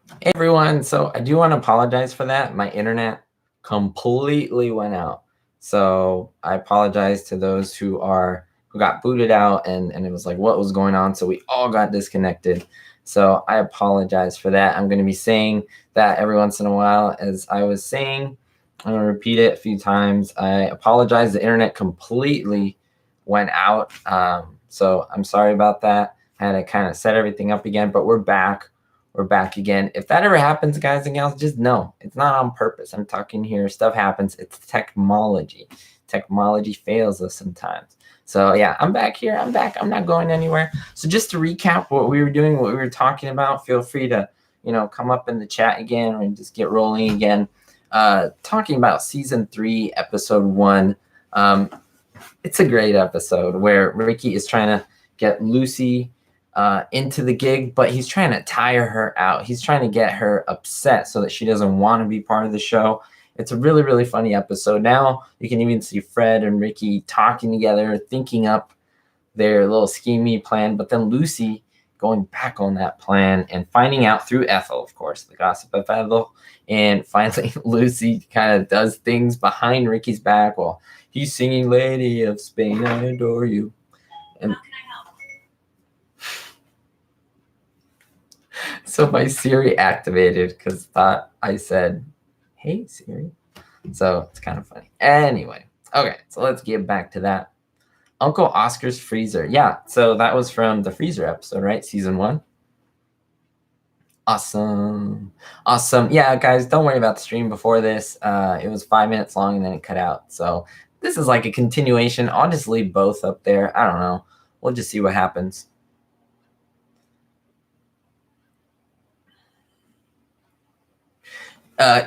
Hey everyone, so I do want to apologize for that. My internet completely went out. So I apologize to those who got booted out and it was like what was going on. So we all got disconnected. So I apologize for that. I'm going to be saying that every once in a while. As I was saying, I'm going to repeat it a few times. I apologize. The internet completely went out. So I'm sorry about that. I had to kind of set everything up again, but we're back. We're back again. If that ever happens, guys and gals, just know it's not on purpose. I'm talking here. Stuff happens. It's technology. Technology fails us sometimes. So yeah, I'm back here. I'm back. I'm not going anywhere. So just to recap what we were doing, what we were talking about, feel free to, come up in the chat again or just get rolling again. Talking about season 3, episode 1. It's a great episode where Ricky is trying to get Lucy into the gig, but he's trying to tire her out. He's trying to get her upset so that she doesn't want to be part of the show. It's a really, really funny episode. Now you can even see Fred and Ricky talking together, thinking up their little schemey plan, but then Lucy going back on that plan and finding out through Ethel, of course, the gossip of Ethel. And finally, Lucy kind of does things behind Ricky's back while he's singing Lady of Spain, I Adore You. And so my Siri activated because thought I said, hey, Siri. So it's kind of funny. Anyway, okay, so let's get back to that. Uncle Oscar's freezer. Yeah, so that was from the freezer episode, right? Season 1. Awesome. Yeah, guys, don't worry about the stream before this. It was 5 minutes long and then it cut out. So this is like a continuation. I'll just leave both up there. I don't know. We'll just see what happens.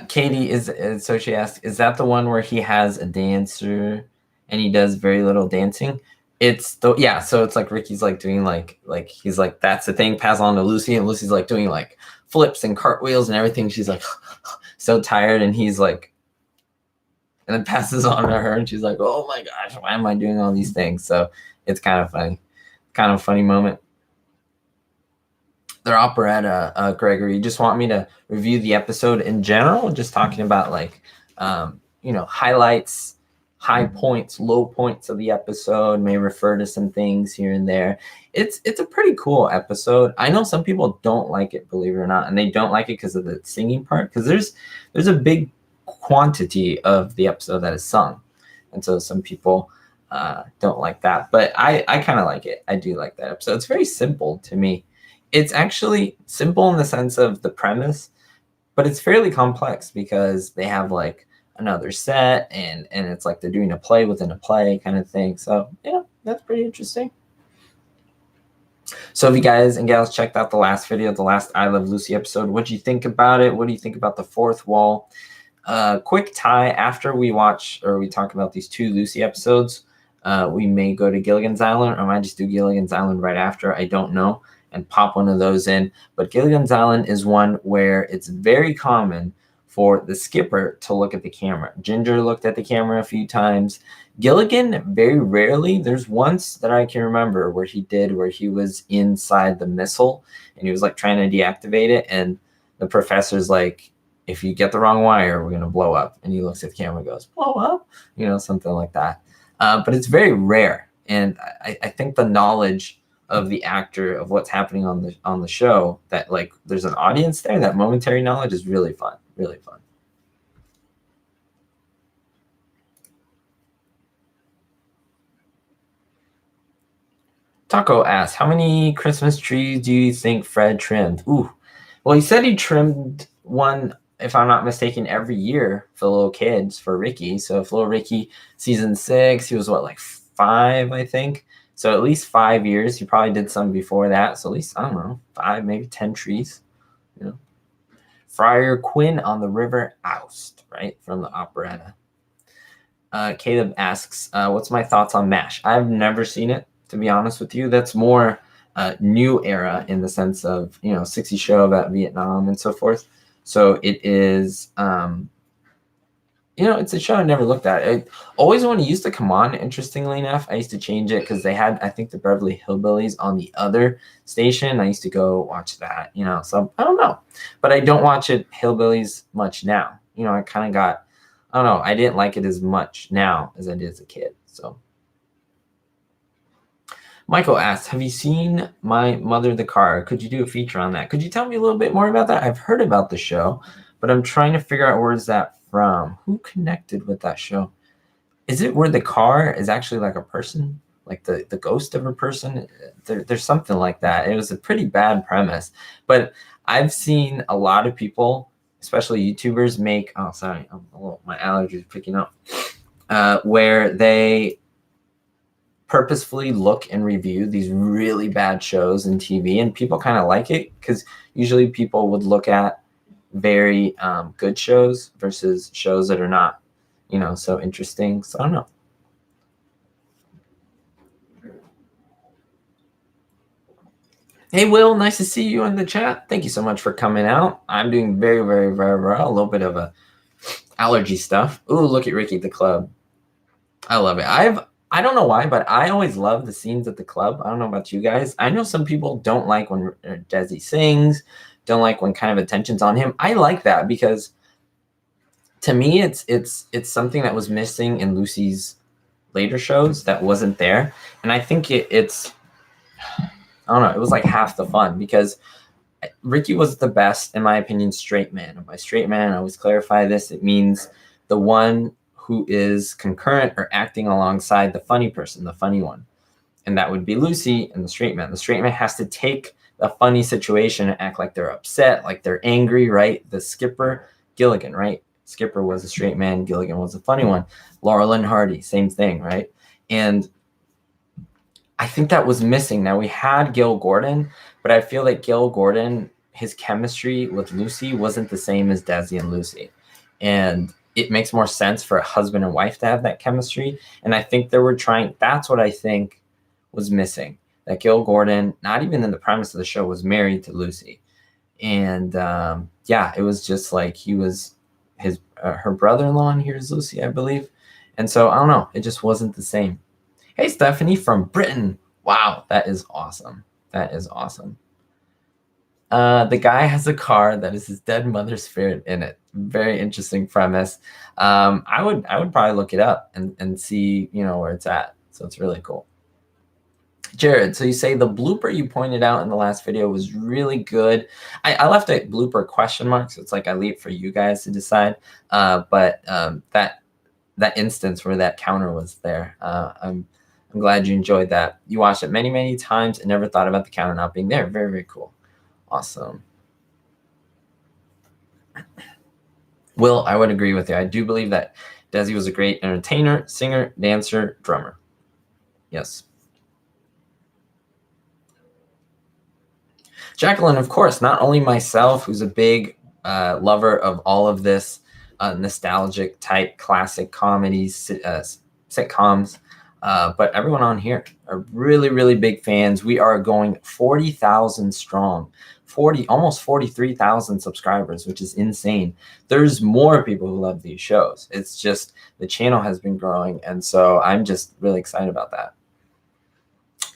Katie so she asked, is that the one where he has a dancer and he does very little dancing? So it's like Ricky's like doing like he's like, that's the thing, pass on to Lucy, and Lucy's like doing like flips and cartwheels and everything. She's like so tired, and he's like, and then passes on to her, and she's like, oh my gosh, why am I doing all these things? So it's kind of funny moment. Their operetta, Gregory. You just want me to review the episode in general, just talking about like highlights, high points, low points of the episode, may refer to some things here and there. It's a pretty cool episode. I know some people don't like it, believe it or not, and they don't like it because of the singing part, because there's a big quantity of the episode that is sung, and so some people don't like that, but I kind of like it. I do like that episode. It's very simple to me. It's actually simple in the sense of the premise, but it's fairly complex because they have like another set and it's like they're doing a play within a play kind of thing. So yeah, that's pretty interesting. So if you guys and gals checked out the last video, the last I Love Lucy episode, what do you think about it? What do you think about the fourth wall? Quick tie, after we watch or we talk about these 2 Lucy episodes, we may go to Gilligan's Island, or I might just do Gilligan's Island right after. I don't know. And pop one of those in. But Gilligan's Island is one where it's very common for the skipper to look at the camera. Ginger looked at the camera a few times. Gilligan, very rarely. There's once that I can remember where he was inside the missile and he was like trying to deactivate it. And the professor's like, if you get the wrong wire, we're going to blow up. And he looks at the camera and goes, blow up? Something like that. But it's very rare. And I think the knowledge of the actor of what's happening on the show, that like there's an audience there, that momentary knowledge is really fun. Taco asks, how many Christmas trees do you think Fred trimmed? Ooh, well, he said he trimmed one, if I'm not mistaken, every year for the little kids, for Ricky. So if little Ricky, season 6, he was like 5, I think. So at least 5 years. He probably did some before that. So at least, I don't know, 5, maybe 10 trees. Friar Quinn on the River Oust, right, from the operetta. Caleb asks, what's my thoughts on MASH? I've never seen it, to be honest with you. That's more new era in the sense of, 60 show about Vietnam and so forth. So it is it's a show I never looked at. It always when it used to come on, interestingly enough, I used to change it because they had, I think, the Beverly Hillbillies on the other station. I used to go watch that, so I don't know. But I don't watch it Hillbillies much now. I kind of got, I don't know, I didn't like it as much now as I did as a kid. So Michael asks, have you seen My Mother the Car? Could you do a feature on that? Could you tell me a little bit more about that? I've heard about the show, but I'm trying to figure out where is that from? Who connected with that show? Is it where the car is actually like a person, like the ghost of a person? There's something like that. It was a pretty bad premise, but I've seen a lot of people, especially YouTubers, make, oh, sorry, my allergies are picking up, where they purposefully look and review these really bad shows in TV, and people kind of like it because usually people would look at very good shows versus shows that are not, so interesting. So I don't know. Hey, Will, nice to see you in the chat. Thank you so much for coming out. I'm doing very, very, very well. A little bit of a allergy stuff. Ooh, look at Ricky at the club. I love it. I don't know why, but I always love the scenes at the club. I don't know about you guys. I know some people don't like when Desi sings, don't like when kind of attention's on him. I like that because to me, it's something that was missing in Lucy's later shows that wasn't there. And I think it's, I don't know, it was like half the fun because Ricky was the best, in my opinion, straight man. And by straight man, I always clarify this. It means the one who is concurrent or acting alongside the funny person, the funny one. And that would be Lucy and the straight man. The straight man has to take a funny situation and act like they're upset, like they're angry, right? The skipper, Gilligan, right? Skipper was a straight man. Gilligan was a funny one. Laurel and Hardy, same thing, right? And I think that was missing. Now, we had Gil Gordon, but I feel like Gil Gordon, his chemistry with Lucy wasn't the same as Desi and Lucy. And it makes more sense for a husband and wife to have that chemistry. And I think they were trying, that's what I think was missing. That Gil Gordon, not even in the premise of the show, was married to Lucy. And yeah, it was just like he was her brother-in-law, and here's Lucy, I believe. And so I don't know, it just wasn't the same. Hey, Stephanie from Britain. Wow, that is awesome. That is awesome. The guy has a car that is his dead mother's spirit in it. Very interesting premise. I would probably look it up and see, where it's at. So it's really cool. Jared, so you say the blooper you pointed out in the last video was really good. I left a blooper question mark, so it's like I leave for you guys to decide. But that instance where that counter was there, I'm glad you enjoyed that. You watched it many, many times and never thought about the counter not being there. Very, very cool. Awesome. Will, I would agree with you. I do believe that Desi was a great entertainer, singer, dancer, drummer. Yes. Jacqueline, of course, not only myself, who's a big lover of all of this nostalgic type classic comedies, sitcoms, but everyone on here are really, really big fans. We are going 40,000 strong, almost 43,000 subscribers, which is insane. There's more people who love these shows. It's just the channel has been growing, and so I'm just really excited about that.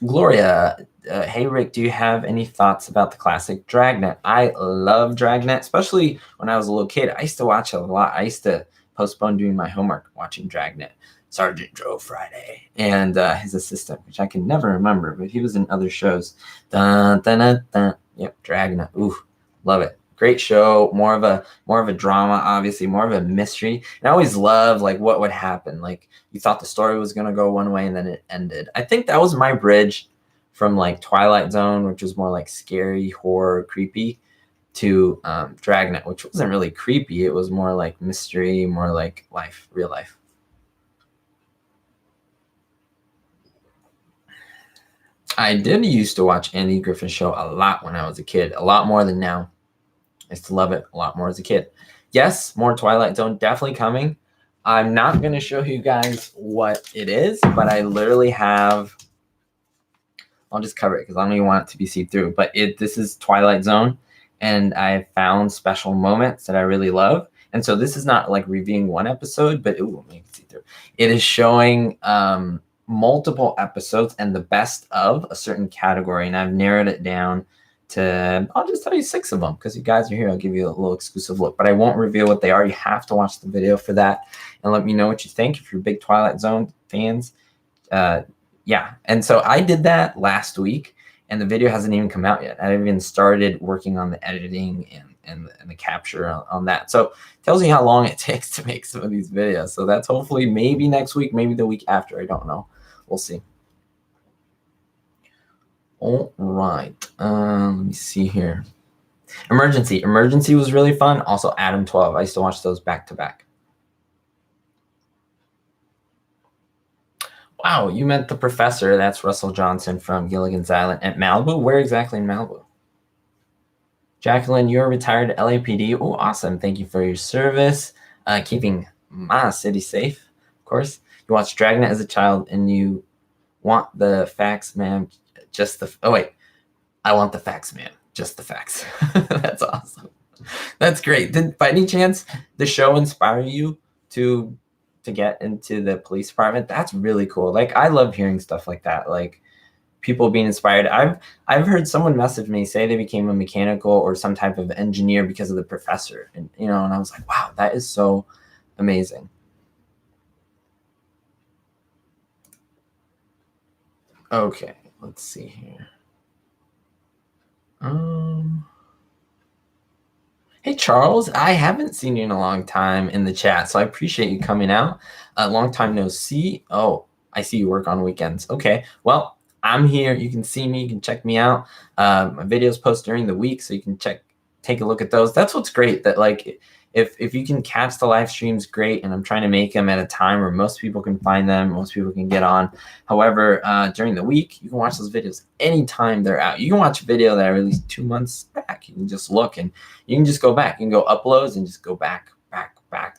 Gloria, hey Rick, do you have any thoughts about the classic Dragnet? I love Dragnet, especially when I was a little kid. I used to watch it a lot. I used to postpone doing my homework watching Dragnet. Sergeant Joe Friday and his assistant, which I can never remember, but he was in other shows. Dun, dun, dun, dun. Yep, Dragnet. Ooh, love it. Great show. More of a drama, obviously, more of a mystery. And I always love like what would happen. Like you thought the story was gonna go one way and then it ended. I think that was my bridge from like Twilight Zone, which was more like scary, horror, creepy, to Dragnet, which wasn't really creepy. It was more like mystery, more like life, real life. I did used to watch Andy Griffin's show a lot when I was a kid, a lot more than now. I used to love it a lot more as a kid. Yes, more Twilight Zone definitely coming. I'm not going to show you guys what it is, but I literally have, I'll just cover it because I don't even want it to be see-through, but this is Twilight Zone, and I found special moments that I really love, And so this is not like reviewing one episode, but ooh, let me see through. It is showing multiple episodes and the best of a certain category. And I've narrowed it down to, I'll just tell you 6 of them because you guys are here. I'll give you a little exclusive look, but I won't reveal what they are. You have to watch the video for that and let me know what you think if you're big Twilight Zone fans. Yeah. And so I did that last week and the video hasn't even come out yet. I haven't even started working on the editing and the capture on that. So it tells you how long it takes to make some of these videos. So that's hopefully maybe next week, maybe the week after. I don't know. We'll see. All right. Let me see here. Emergency. Emergency was really fun. Also, Adam 12. I used to watch those back to back. Wow, you met the professor. That's Russell Johnson from Gilligan's Island at Malibu. Where exactly in Malibu? Jacqueline, you're retired LAPD. Oh, awesome. Thank you for your service. Keeping my city safe, of course. You watched Dragnet as a child and you want the facts, ma'am. Just the, oh wait, I want the facts, man. Just the facts. That's awesome. That's great. Did by any chance the show inspire you to get into the police department? That's really cool. Like I love hearing stuff like that. Like people being inspired. I've heard someone message me say they became a mechanical or some type of engineer because of the professor, and and I was like, wow, that is so amazing. Okay, let's see here. Hey Charles, I haven't seen you in a long time in the chat, so I appreciate you coming out. A long time no see. Oh, I see you work on weekends. Okay, well, I'm here. You can see me. You can check me out. My videos post during the week, so you can take a look at those. That's what's great. That like if you can catch the live streams, great. And I'm trying to make them at a time where most people can find them, most people can get on. However, during the week, you can watch those videos anytime they're out. You can watch a video that I released 2 months back. You can just look and you can just go back. You can go uploads and just go back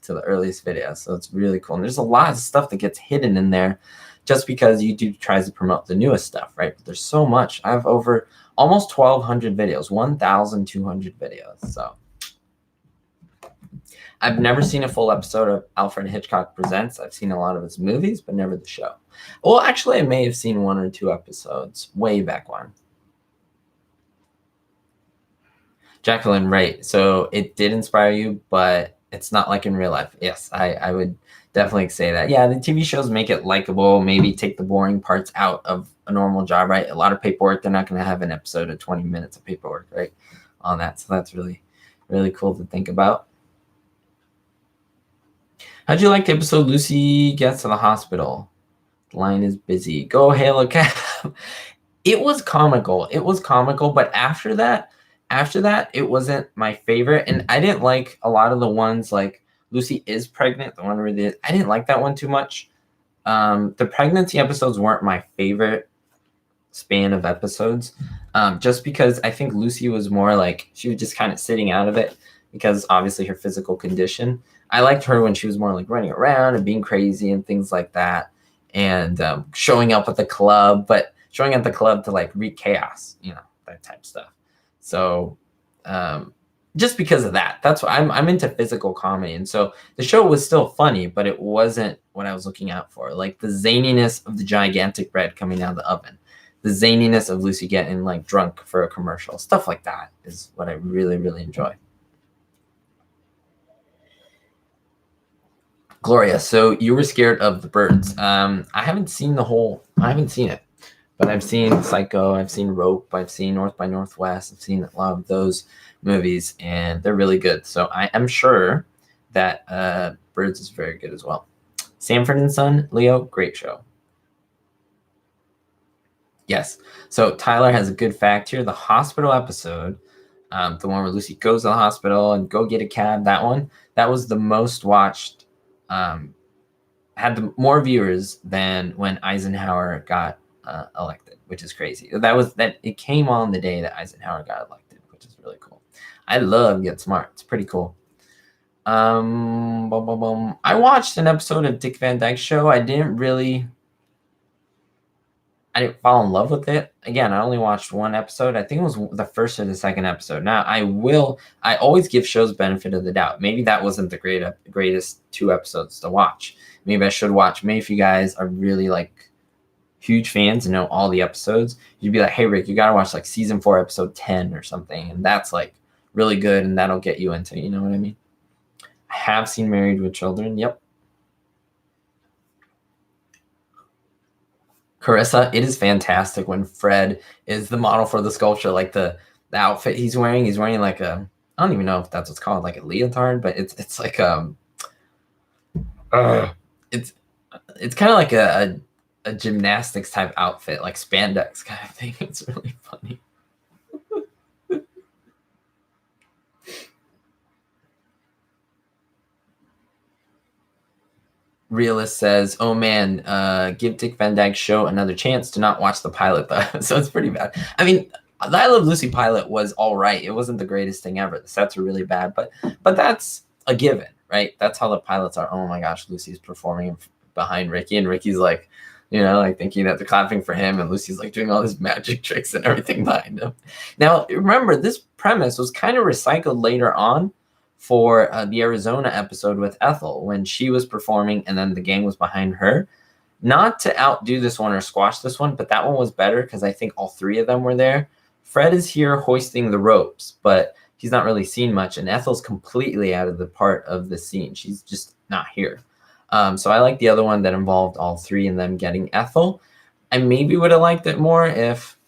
to the earliest video. So it's really cool. And there's a lot of stuff that gets hidden in there just because YouTube tries to promote the newest stuff, right? But there's so much. I have over almost 1,200 videos, 1,200 videos. So I've never seen a full episode of Alfred Hitchcock Presents. I've seen a lot of his movies, but never the show. Well, actually, I may have seen 1 or 2 episodes way back when. Jacqueline, right. So it did inspire you, but it's not like in real life. Yes, I would definitely say that. Yeah, the TV shows make it likable, maybe take the boring parts out of a normal job, right? A lot of paperwork. They're not going to have an episode of 20 minutes of paperwork, right? On that. So that's really, really cool to think about. How'd you like the episode Lucy gets to the hospital? The line is busy. Go Halo Cab. It was comical. It was comical, but after that, it wasn't my favorite. And I didn't like a lot of the ones like Lucy is pregnant, the one where I didn't like that one too much. The pregnancy episodes weren't my favorite span of episodes, just because I think Lucy was more like she was just kind of sitting out of it because obviously her physical condition. I liked her when she was more like running around and being crazy and things like that, and showing up at the club, but showing up at the club to like wreak chaos, that type of stuff. So just because of that, that's why I'm into physical comedy. And so the show was still funny, but it wasn't what I was looking out for. Like the zaniness of the gigantic bread coming out of the oven, the zaniness of Lucy getting like drunk for a commercial, stuff like that is what I really, really enjoy. Gloria, so you were scared of the birds. I haven't seen it, but I've seen Psycho, I've seen Rope, I've seen North by Northwest, I've seen a lot of those movies, and they're really good. So I am sure that Birds is very good as well. Sanford and Son, Leo, great show. Yes. So Tyler has a good fact here. The hospital episode, the one where Lucy goes to the hospital and go get a cab, that was the most watched, had more viewers than when Eisenhower got elected, which is crazy. It came on the day that Eisenhower got elected, which is really cool. I love Get Smart. It's pretty cool. I watched an episode of Dick Van Dyke's Show. I didn't really I didn't fall in love with it. Again, I only watched one episode. I think it was the first or the second episode. Now, I always give shows benefit of the doubt. Maybe that wasn't the greatest 2 episodes to watch. Maybe I should watch. Maybe if you guys are really like huge fans and know all the episodes, you'd be like, hey, Rick, you got to watch like season 4, episode 10 or something. And that's like really good. And that'll get you into, you know what I mean? I have seen Married with Children. Yep. Carissa, it is fantastic when Fred is the model for the sculpture, like the outfit he's wearing. He's wearing like a, I don't even know if that's what's called, like a leotard, but it's like it's kind of like a gymnastics type outfit, like spandex kind of thing. It's really funny. Realist says, "Oh man, give Dick Van Dyke's show another chance. Do not watch the pilot though." So it's pretty bad. I mean, the I Love Lucy pilot was all right. It wasn't the greatest thing ever. The sets were really bad, but that's a given, right? That's how the pilots are. Oh my gosh, Lucy's performing behind Ricky, and Ricky's like, like thinking that they're clapping for him, and Lucy's like doing all these magic tricks and everything behind him. Now, remember, this premise was kind of recycled later on for the Arizona episode with Ethel when she was performing and then the gang was behind her. Not to outdo this one or squash this one, but that one was better because I think all 3 of them were there. Fred is here hoisting the ropes, but he's not really seen much, and Ethel's completely out of the part of the scene. She's just not here. So I like the other one that involved all 3 and them getting Ethel. I maybe would have liked it more if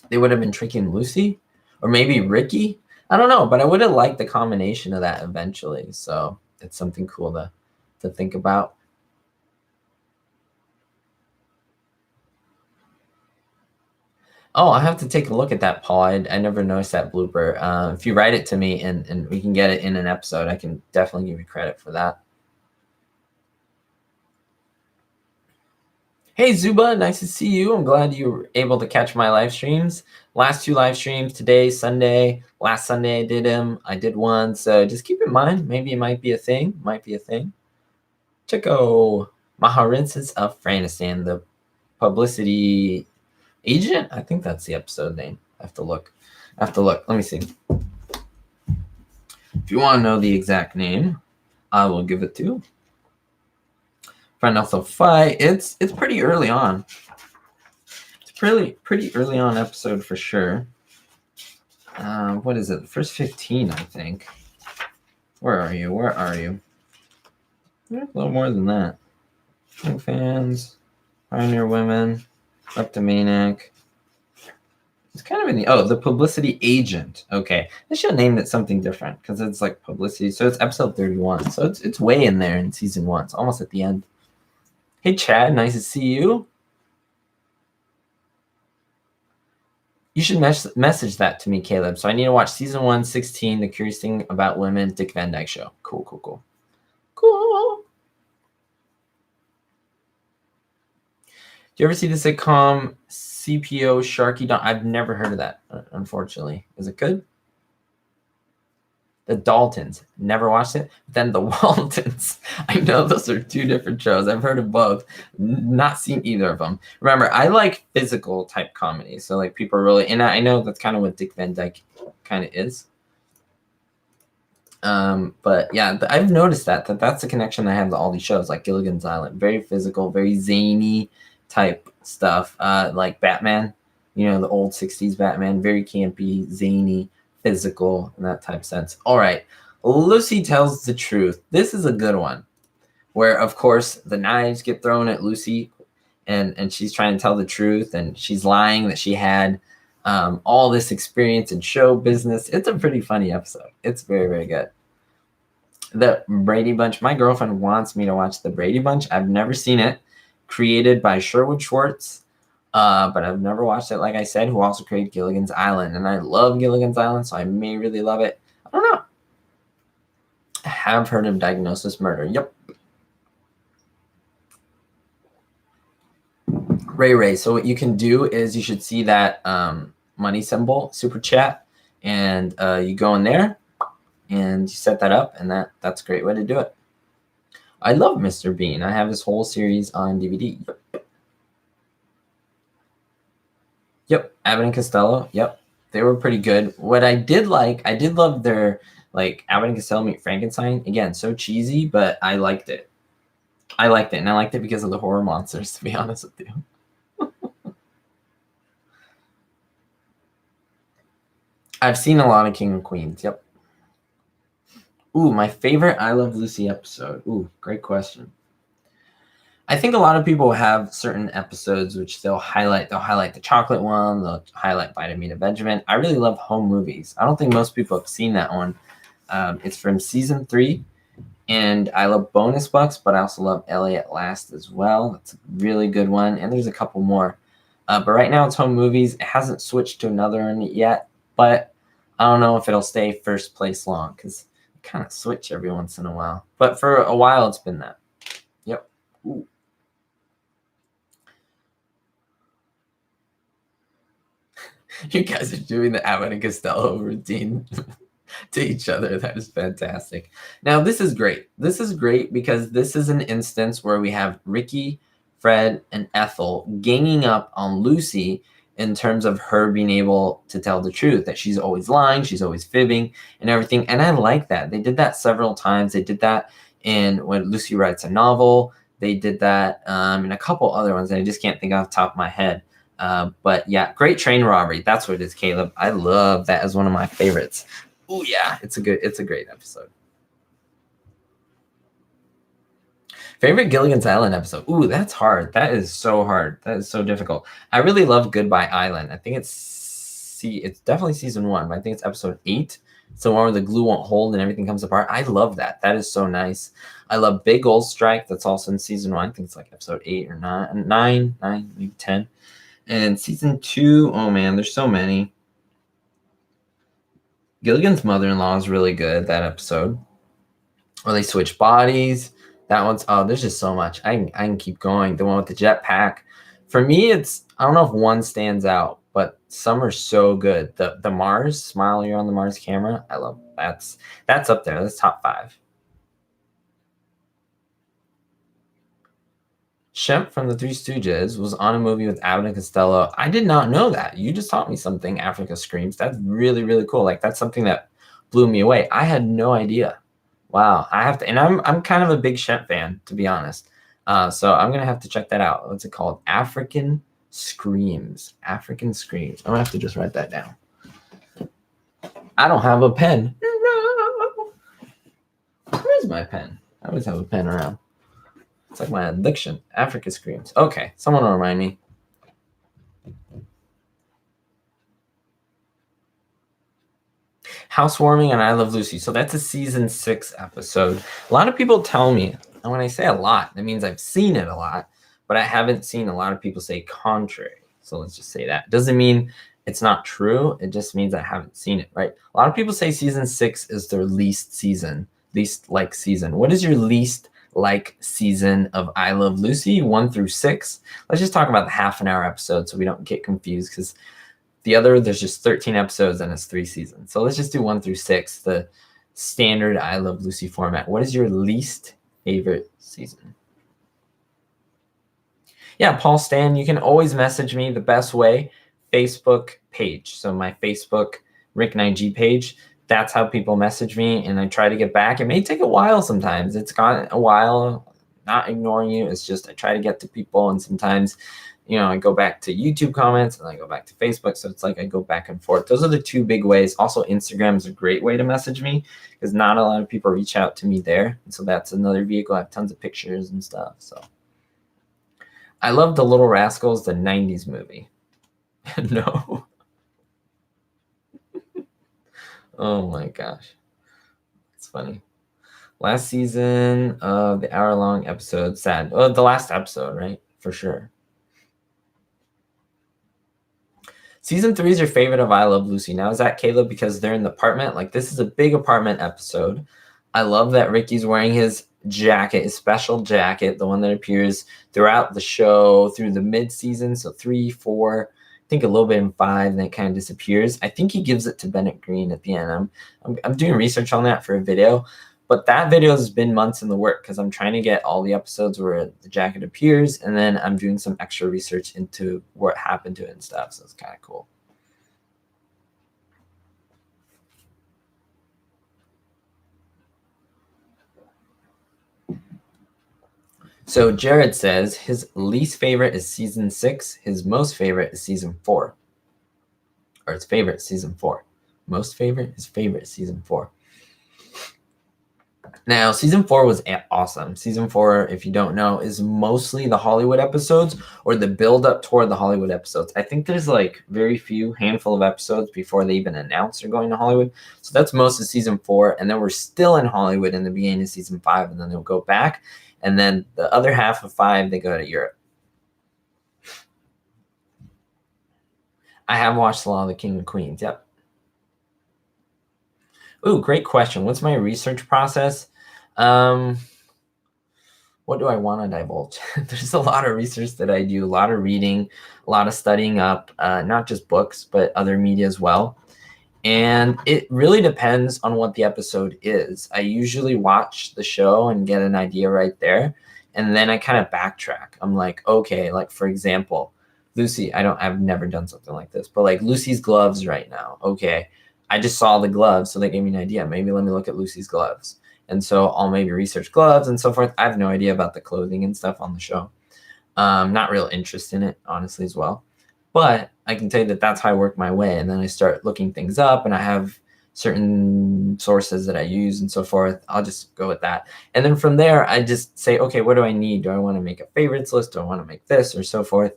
they would have been tricking Lucy or maybe Ricky. I don't know, but I would have liked the combination of that eventually. So it's something cool to think about. Oh, I have to take a look at that, Paul. I never noticed that blooper. If you write it to me and we can get it in an episode, I can definitely give you credit for that. Hey, Zuba, nice to see you. I'm glad you were able to catch my live streams. Last 2 live streams today, Sunday. Last Sunday I did them. I did one. So just keep in mind, maybe it might be a thing. Chico Maharinsis of Afghanistan, the publicity agent. I think that's the episode name. I have to look. Let me see. If you want to know the exact name, I will give it to you. Friend also fight. It's pretty early on. It's pretty early on episode for sure. What is it? The first 15, I think. Where are you? A little more than that. Fans, Pioneer Women, Kleptomaniac. It's kind of in the publicity agent. Okay, they should have named it something different because it's like publicity. So it's episode 31. So it's way in there in season 1. It's almost at the end. Hey Chad, nice to see you. You should message that to me, Caleb. So I need to watch season 1, 16, The Curious Thing About Women, Dick Van Dyke Show. Cool. Do you ever see the sitcom CPO Sharky Don? I've never heard of that, unfortunately. Is it good? The Daltons. Never watched it. Then the Waltons. I know those are 2 different shows. I've heard of both. Not seen either of them. Remember, I like physical type comedy. So like people are really, and I know that's kind of what Dick Van Dyke kind of is. But yeah, I've noticed that's the connection I have to all these shows, like Gilligan's Island. Very physical, very zany type stuff. Like Batman, the old 60s Batman, very campy, zany, physical, in that type sense. All right, Lucy Tells the Truth. This is a good one, where of course the knives get thrown at Lucy, and she's trying to tell the truth, and she's lying that she had all this experience in show business. It's a pretty funny episode. It's very, very good. The Brady Bunch. My girlfriend wants me to watch The Brady Bunch. I've never seen it. Created by Sherwood Schwartz, but I've never watched it, like I said, who also created Gilligan's Island. And I love Gilligan's Island, so I may really love it. I don't know. I have heard of Diagnosis Murder. Yep. Ray. So what you can do is you should see that money symbol, super chat, and you go in there and you set that up, and that's a great way to do it. I love Mr. Bean. I have this whole series on DVD. Yep, Abbott and Costello. Yep, they were pretty good. What I did love their like Abbott and Costello meet Frankenstein. Again, so cheesy, but I liked it. And I liked it because of the horror monsters. To be honest with you, I've seen a lot of King of Queens. Yep. Ooh, my favorite I Love Lucy episode. Ooh, great question. I think a lot of people have certain episodes which they'll highlight. They'll highlight the chocolate one. They'll highlight Vitamin Benjamin. I really love Home Movies. I don't think most people have seen that one. It's from season 3, and I love Bonus Bucks, but I also love LA at Last as well. That's a really good one, and there's a couple more. But right now it's Home Movies. It hasn't switched to another one yet, but I don't know if it'll stay first place long because I kind of switch every once in a while. But for a while, it's been that. Yep. Ooh. You guys are doing the Abbott and Costello routine to each other. That is fantastic. Now, this is great. This is great because this is an instance where we have Ricky, Fred, and Ethel ganging up on Lucy in terms of her being able to tell the truth, that she's always lying, she's always fibbing and everything. And I like that. They did that several times. They did that in When Lucy Writes a Novel. They did that in a couple other ones, and I just can't think off the top of my head. But yeah, great train robbery. That's what it is, Caleb. I love that as one of my favorites. Oh yeah, it's a great episode. Favorite Gilligan's Island episode. Ooh, that's hard. That is so hard. That is so difficult. I really love Goodbye Island. I think it's definitely season 1, but I think it's episode 8. It's the one where the glue won't hold and everything comes apart. I love that. That is so nice. I love Big Old Strike. That's also in season 1. I think it's like episode 8 or 9, maybe 10. And season 2, oh man, there's so many. Gilligan's Mother-in-Law is really good, that episode. Or they switch bodies. That one's, oh, there's just so much. I can keep going. The one with the jetpack. For me, it's, I don't know if one stands out, but some are so good. The Mars, Smile, You're on the Mars camera. I love that's up there. That's top 5. Shemp from the Three Stooges was on a movie with Abbott and Costello. I did not know that. You just taught me something. Africa Screams. That's really, really cool. Like that's something that blew me away. I had no idea. Wow. I have to, and I'm kind of a big Shemp fan, to be honest. So I'm gonna have to check that out. What's it called? African Screams. African Screams. I'm gonna have to just write that down. I don't have a pen. No. Where's my pen? I always have a pen around. It's like my addiction. Africa Screams. Okay, someone will remind me. Housewarming and I Love Lucy. So that's a season 6 episode. A lot of people tell me, and when I say a lot, that means I've seen it a lot, but I haven't seen a lot of people say contrary. So let's just say that. Doesn't mean it's not true. It just means I haven't seen it, right? A lot of people say season 6 is their least like season. What is your least like season of I Love Lucy? 1 through 6. Let's just talk about the half-an-hour episode so we don't get confused, because there's just 13 episodes and it's 3 seasons. So let's just do 1 through 6, the standard I Love Lucy format. What is your least favorite season? Yeah, Paul Stan, you can always message me the best way, Facebook page. So my Facebook Rick 9G page. That's how people message me, and I try to get back. It may take a while sometimes. It's gone a while, not ignoring you. It's just I try to get to people, and sometimes, I go back to YouTube comments, and I go back to Facebook. So it's like I go back and forth. Those are the 2 big ways. Also, Instagram is a great way to message me because not a lot of people reach out to me there. And so that's another vehicle. I have tons of pictures and stuff. So I love The Little Rascals, the 90s movie. No. Oh my gosh. It's funny. Last season of the hour-long episode, sad. Oh, the last episode, right? For sure. Season 3 is your favorite of I Love Lucy. Now, is that, Caleb, because they're in the apartment? Like, this is a big apartment episode. I love that Ricky's wearing his jacket, his special jacket, the one that appears throughout the show, through the mid-season, so 3, 4, I think a little bit in 5, and then it kind of disappears. I think he gives it to Bennett Green at the end. I'm doing research on that for a video, But that video has been months in the work because I'm trying to get all the episodes where the jacket appears, and then I'm doing some extra research into what happened to it and stuff. So it's kind of cool. So Jared says his least favorite is season 6. His most favorite is season 4. Or his favorite season 4. Most favorite, his favorite season 4. Now, season 4 was awesome. Season 4, if you don't know, is mostly the Hollywood episodes or the build up toward the Hollywood episodes. I think there's like very few handful of episodes before they even announce they're going to Hollywood. So that's most of season 4. And then we're still in Hollywood in the beginning of season 5, and then they'll go back. And then the other half of 5, they go to Europe. I have watched Law of the King and Queens. Yep. Ooh, great question. What's my research process? What do I want to divulge? There's a lot of research that I do, a lot of reading, a lot of studying up, not just books, but other media as well. And it really depends on what the episode is. I usually watch the show and get an idea right there. And then I kind of backtrack. I'm like, okay, like for example, Lucy, I've never done something like this, but like Lucy's gloves right now. Okay. I just saw the gloves, so that gave me an idea. Maybe let me look at Lucy's gloves. And so I'll maybe research gloves and so forth. I have no idea about the clothing and stuff on the show. Not real interest in it, honestly, as well. But I can tell you that that's how I work my way. And then I start looking things up, and I have certain sources that I use and so forth. I'll just go with that. And then from there, I just say, okay, what do I need? Do I want to make a favorites list? Do I want to make this or so forth?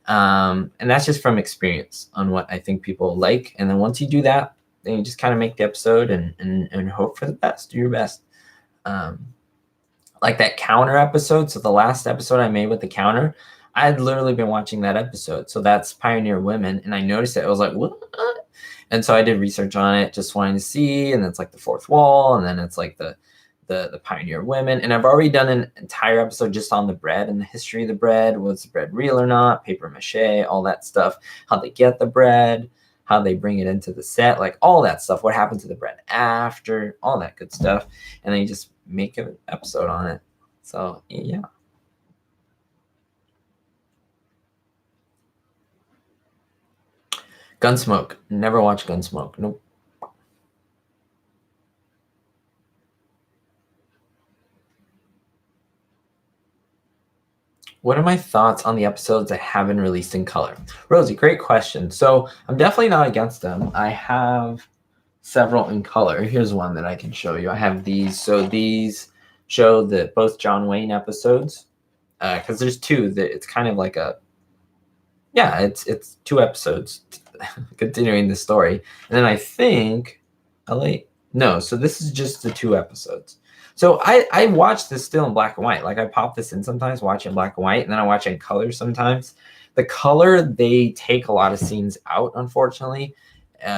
And that's just from experience on what I think people like. And then once you do that, then you just kind of make the episode and hope for the best. Do your best. Like that counter episode. So the last episode I made with the counter, I had literally been watching that episode. So that's Pioneer Women. And I noticed it. I was like, what? And so I did research on it, just wanting to see. And it's like the fourth wall. And then it's like the Pioneer Women. And I've already done an entire episode just on the bread and the history of the bread. Was the bread real or not? Paper mache, all that stuff. How they get the bread, how they bring it into the set, like all that stuff. What happened to the bread after, all that good stuff. And then you just make an episode on it. So yeah. Gunsmoke. Never watched Gunsmoke. Nope. What are my thoughts on the episodes that haven't released in color? Rosie, great question. So I'm definitely not against them. I have several in color. Here's one that I can show you. I have these. So these show the both John Wayne episodes, because there's two. That it's kind of like a, yeah, it's 2 episodes continuing the story. And then I think, no, so this is just the 2 episodes. So I watch this still in black and white. Like I pop this in sometimes, watch it in black and white, and then I watch it in color sometimes. The color, they take a lot of scenes out, unfortunately,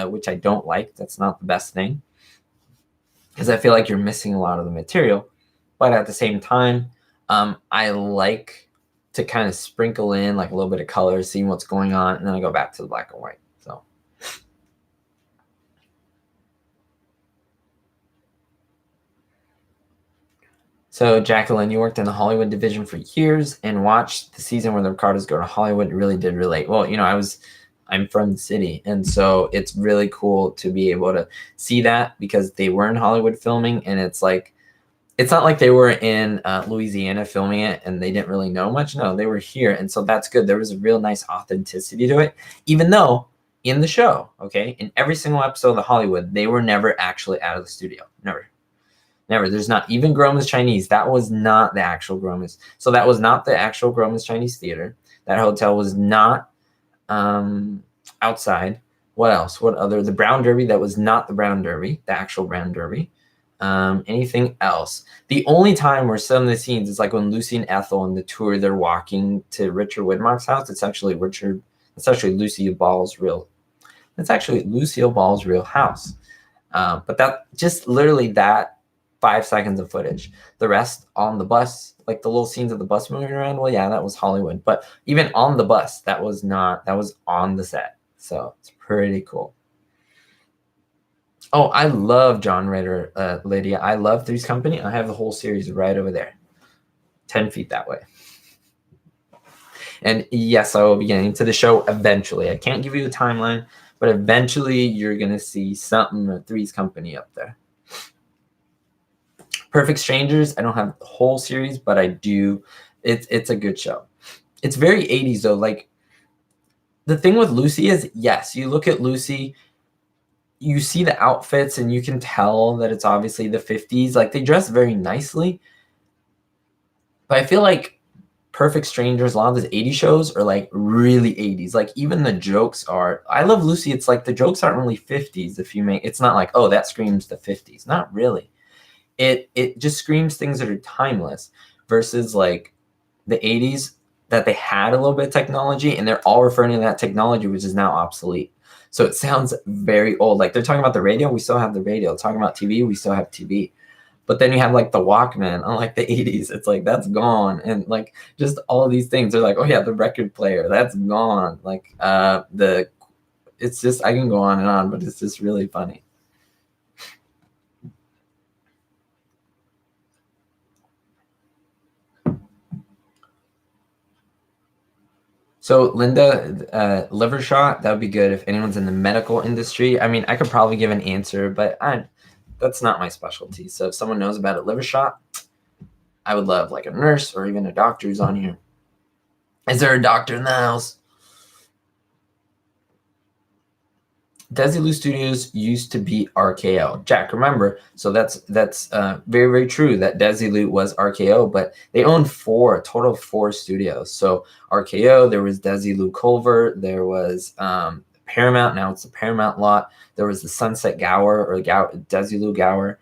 which I don't like. That's not the best thing, because I feel like you're missing a lot of the material. But at the same time, I like to kind of sprinkle in like a little bit of color, seeing what's going on, and then I go back to the black and white. So Jacqueline, you worked in the Hollywood division for years and watched the season where the Ricardos go to Hollywood. It really did relate. Well, you know, I'm from the city, and so it's really cool to be able to see that, because they were in Hollywood filming, and it's like, it's not like they were in Louisiana filming it and they didn't really know much. No, they were here, and so that's good. There was a real nice authenticity to it, even though in the show, okay, in every single episode of the Hollywood, they were never actually out of the studio. Never. There's not even Groma's Chinese. That was not the actual Groma's. So that was not the actual Groma's Chinese Theater. That hotel was not outside. What else? What other? The Brown Derby. That was not the Brown Derby, the actual Brown Derby. Anything else? The only time where some of the scenes is like when Lucy and Ethel on the tour, they're walking to Richard Widmark's house. It's actually Lucille Ball's real. It's actually Lucille Ball's real house. But that just literally that 5 seconds of footage. The rest on the bus, like the little scenes of the bus moving around, well, yeah, that was Hollywood. But even on the bus, that was on the set. So it's pretty cool. Oh, I love John Ritter, Lydia. I love Three's Company. I have the whole series right over there, 10 feet that way. And yes, I will be getting to the show eventually. I can't give you a timeline, but eventually you're going to see something of Three's Company up there. Perfect Strangers, I don't have the whole series, but I do. It's a good show. It's very 80s though. Like, the thing with Lucy is, yes, you look at Lucy, you see the outfits and you can tell that it's obviously the 50s. Like, they dress very nicely. But I feel like Perfect Strangers, a lot of these 80s shows are like really 80s. Like, even the jokes are, I Love Lucy, it's like the jokes aren't really 50s. If you make, it's not like, oh, that screams the 50s. Not really. It just screams things that are timeless versus like the 80s that they had a little bit of technology and they're all referring to that technology, which is now obsolete. So it sounds very old. Like, they're talking about the radio, we still have the radio. Talking about TV, we still have TV. But then you have like the Walkman on like the 80s. It's like, that's gone. And like, just all of these things. They're like, oh yeah, the record player, that's gone. Like, it's just, I can go on and on, but it's just really funny. So Linda, liver shot, that would be good if anyone's in the medical industry. I mean, I could probably give an answer, but that's not my specialty. So if someone knows about a liver shot, I would love like a nurse or even a doctor who's on here. Is there a doctor in the house? Desilu Studios used to be RKO. Jack, remember, so that's very, very true that Desilu was RKO, but they owned a total of 4 studios. So RKO, there was Desilu Culver, there was Paramount, now it's the Paramount lot. There was the Sunset Gower or Desilu Gower.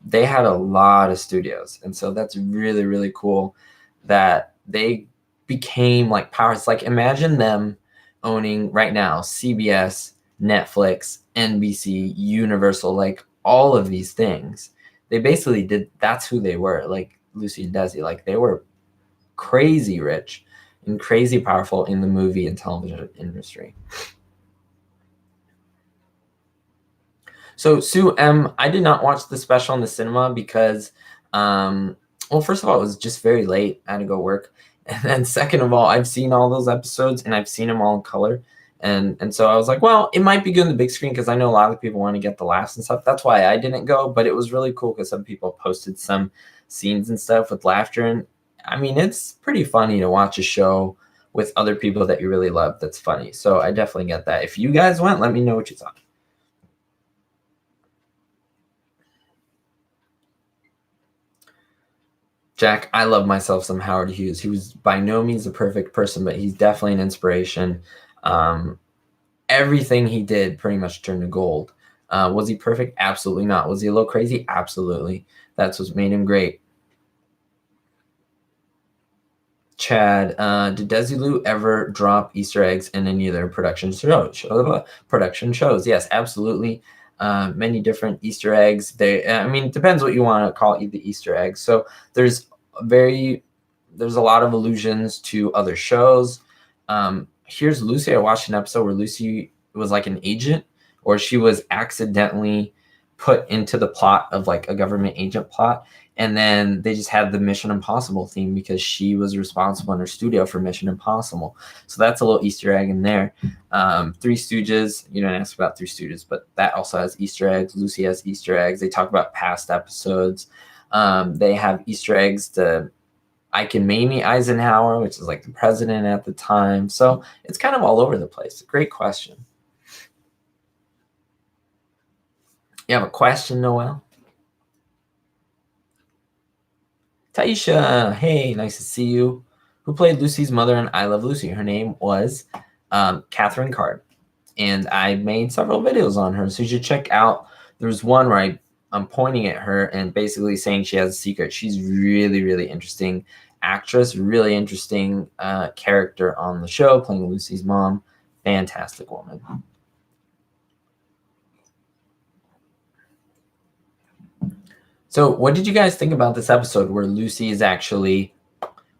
They had a lot of studios, and so that's really, really cool that they became like powers. Like, imagine them owning right now CBS, Netflix, NBC, Universal, like all of these things. They basically did, that's who they were, like Lucy and Desi. Like, they were crazy rich and crazy powerful in the movie and television industry. So Sue M, I did not watch the special in the cinema because, well, first of all, it was just very late. I had to go work. And then second of all, I've seen all those episodes and I've seen them all in color. And so I was like, well, it might be good in the big screen because I know a lot of people want to get the laughs and stuff. That's why I didn't go, but it was really cool because some people posted some scenes and stuff with laughter. And I mean, it's pretty funny to watch a show with other people that you really love that's funny. So I definitely get that. If you guys went, let me know what you thought. Jack, I love myself some Howard Hughes. He was by no means a perfect person, but he's definitely an inspiration. Everything he did pretty much turned to gold. Was he perfect? Absolutely not. Was he a little crazy? Absolutely. That's what made him great. Chad, did Desilu ever drop Easter eggs in any of their production shows? Yes, absolutely. Many different Easter eggs. I mean, it depends what you want to call the Easter eggs. So there's a lot of allusions to other shows. Here's Lucy. I watched an episode where Lucy was like an agent, or she was accidentally put into the plot of like a government agent plot. And then they just had the Mission Impossible theme because she was responsible in her studio for Mission Impossible. So that's a little Easter egg in there. Three Stooges, you don't ask about Three Stooges, but that also has Easter eggs. Lucy has Easter eggs. They talk about past episodes. They have Easter eggs to Ike and Mamie Eisenhower, which is like the president at the time. So it's kind of all over the place. Great question. You have a question, Noel? Taisha, hey, nice to see you. Who played Lucy's mother in I Love Lucy? Her name was Catherine Card. And I made several videos on her. So you should check out. There's one where I'm pointing at her and basically saying she has a secret. She's really, really interesting actress, really interesting character on the show, playing Lucy's mom. Fantastic woman. So what did you guys think about this episode where Lucy is actually,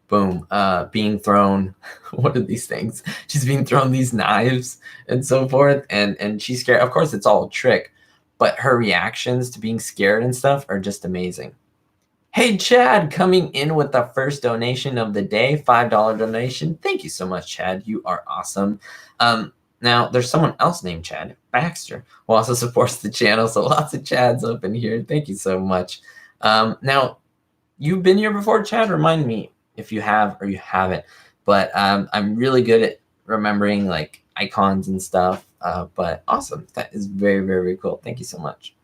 boom, being thrown, what are these things? She's being thrown these knives and so forth, and she's scared. Of course, it's all a trick, but her reactions to being scared and stuff are just amazing. Hey, Chad, coming in with the first donation of the day, $5 donation. Thank you so much, Chad. You are awesome. Now, there's someone else named Chad Baxter who also supports the channel, so lots of Chads up in here. Thank you so much. Now, you've been here before, Chad? Remind me if you have or you haven't. But I'm really good at remembering like icons and stuff. But awesome. That is very, very, very cool. Thank you so much.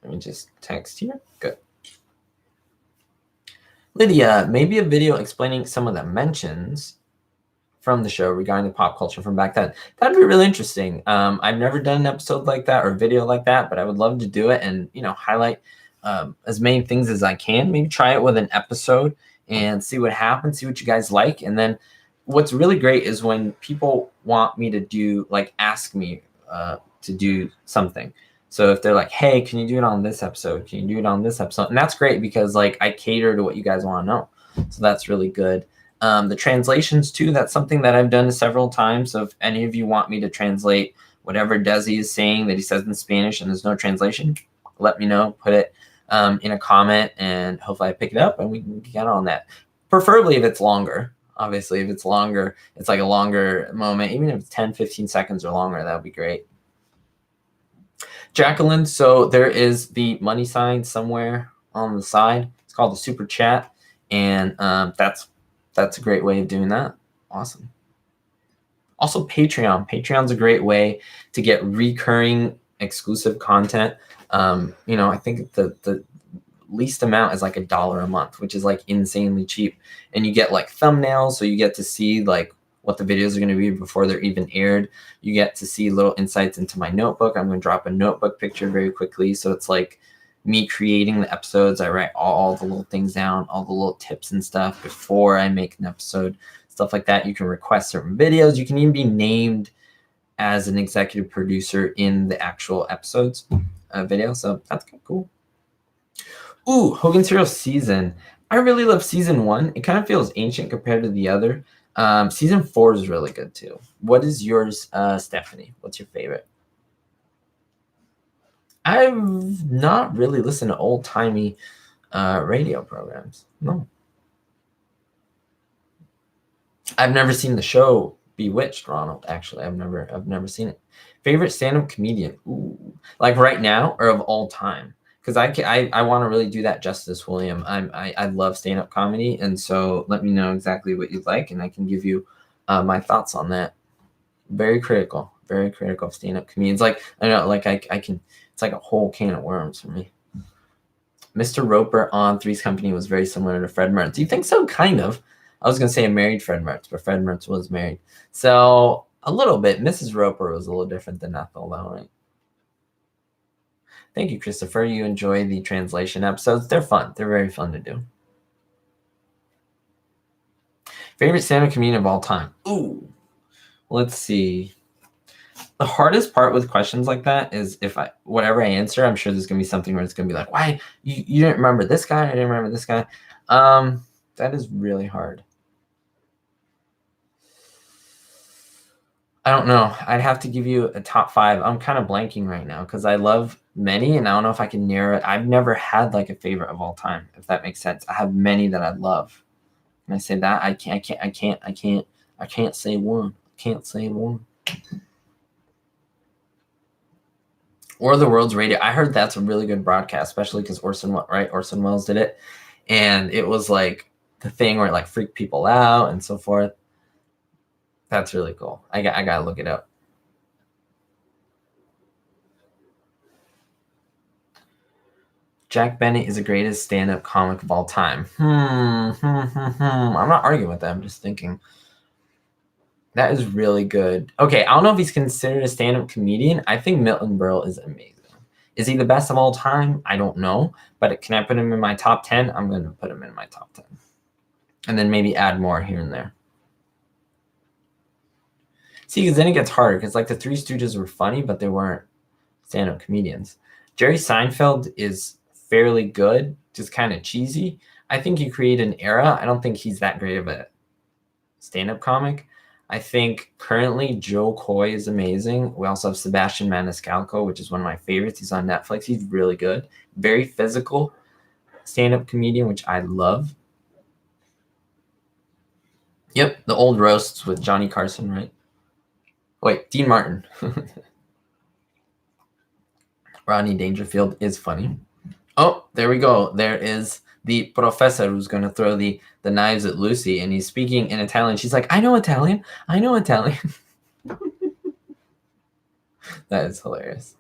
Let me just text here. Good. Lydia, maybe a video explaining some of the mentions from the show regarding the pop culture from back then. That'd be really interesting. I've never done an episode like that or a video like that, but I would love to do it and, you know, highlight as many things as I can. Maybe try it with an episode and see what happens, see what you guys like. And then what's really great is when people want me to do, like, ask me to do something. So if they're like, hey, can you do it on this episode? Can you do it on this episode? And that's great because, like, I cater to what you guys want to know. So that's really good. The translations, too, that's something that I've done several times. So if any of you want me to translate whatever Desi is saying that he says in Spanish and there's no translation, let me know. Put it in a comment, and hopefully I pick it up and we can get on that. Preferably if it's longer. Obviously, if it's longer, it's like a longer moment. Even if it's 10, 15 seconds or longer, that would be great. Jacqueline, so there is the money sign somewhere on the side. It's called the Super Chat, and that's a great way of doing that. Awesome. Also, Patreon. Patreon's a great way to get recurring exclusive content. You know, I think the least amount is like $1 a month, which is like insanely cheap. And you get like thumbnails, so you get to see like what the videos are going to be before they're even aired. You get to see little insights into my notebook. I'm going to drop a notebook picture very quickly. So it's like me creating the episodes. I write all the little things down, all the little tips and stuff before I make an episode, stuff like that. You can request certain videos. You can even be named as an executive producer in the actual episodes video. So that's kind of cool. Ooh, Hogan's Heroes season. I really love season 1. It kind of feels ancient compared to the other. Season 4 is really good too. What is yours, Stephanie? What's your favorite? I've not really listened to old-timey radio programs. No. I've never seen the show Bewitched, Ronald. Actually, I've never seen it. Favorite stand-up comedian? Ooh, like right now or of all time? Because I want to really do that justice, William. I love stand-up comedy, and so let me know exactly what you'd like, and I can give you my thoughts on that. Very critical of stand-up comedians. Like I know, like I can. It's like a whole can of worms for me. Mr. Roper on Three's Company was very similar to Fred Mertz. Do you think so? Kind of. I was gonna say a married Fred Mertz, but Fred Mertz was married, so a little bit. Mrs. Roper was a little different than Ethel, though, right? Thank you, Christopher. You enjoy the translation episodes. They're fun. They're very fun to do. Favorite stand-up comedian of all time? Ooh, let's see. The hardest part with questions like that is whatever I answer, I'm sure there's gonna be something where it's gonna be like, why you didn't remember this guy? I didn't remember this guy. That is really hard. I don't know. I'd have to give you a top 5. I'm kind of blanking right now because I love many, and I don't know if I can narrow it. I've never had like a favorite of all time, if that makes sense. I have many that I love. Can I say that? I can't say one. Can't say one. Or the World's Radio. I heard that's a really good broadcast, especially because Orson Welles did it, and it was like the thing where it like freaked people out and so forth. That's really cool. I gotta look it up. Jack Bennett is the greatest stand-up comic of all time. I'm not arguing with that. I'm just thinking. That is really good. Okay, I don't know if he's considered a stand-up comedian. I think Milton Berle is amazing. Is he the best of all time? I don't know. But can I put him in my top 10? I'm going to put him in my top 10. And then maybe add more here and there. See, because then it gets harder. Because like the Three Stooges were funny, but they weren't stand-up comedians. Jerry Seinfeld is fairly good, just kind of cheesy. I think he created an era. I don't think he's that great of a stand-up comic. I think currently Joe Coy is amazing. We also have Sebastian Maniscalco, which is one of my favorites. He's on Netflix. He's really good. Very physical stand-up comedian, which I love. Yep, the old roasts with Johnny Carson, right? Wait, Dean Martin. Rodney Dangerfield is funny. Oh, there we go. There is the professor who's going to throw the knives at Lucy, and he's speaking in Italian. She's like, I know Italian. I know Italian. That is hilarious.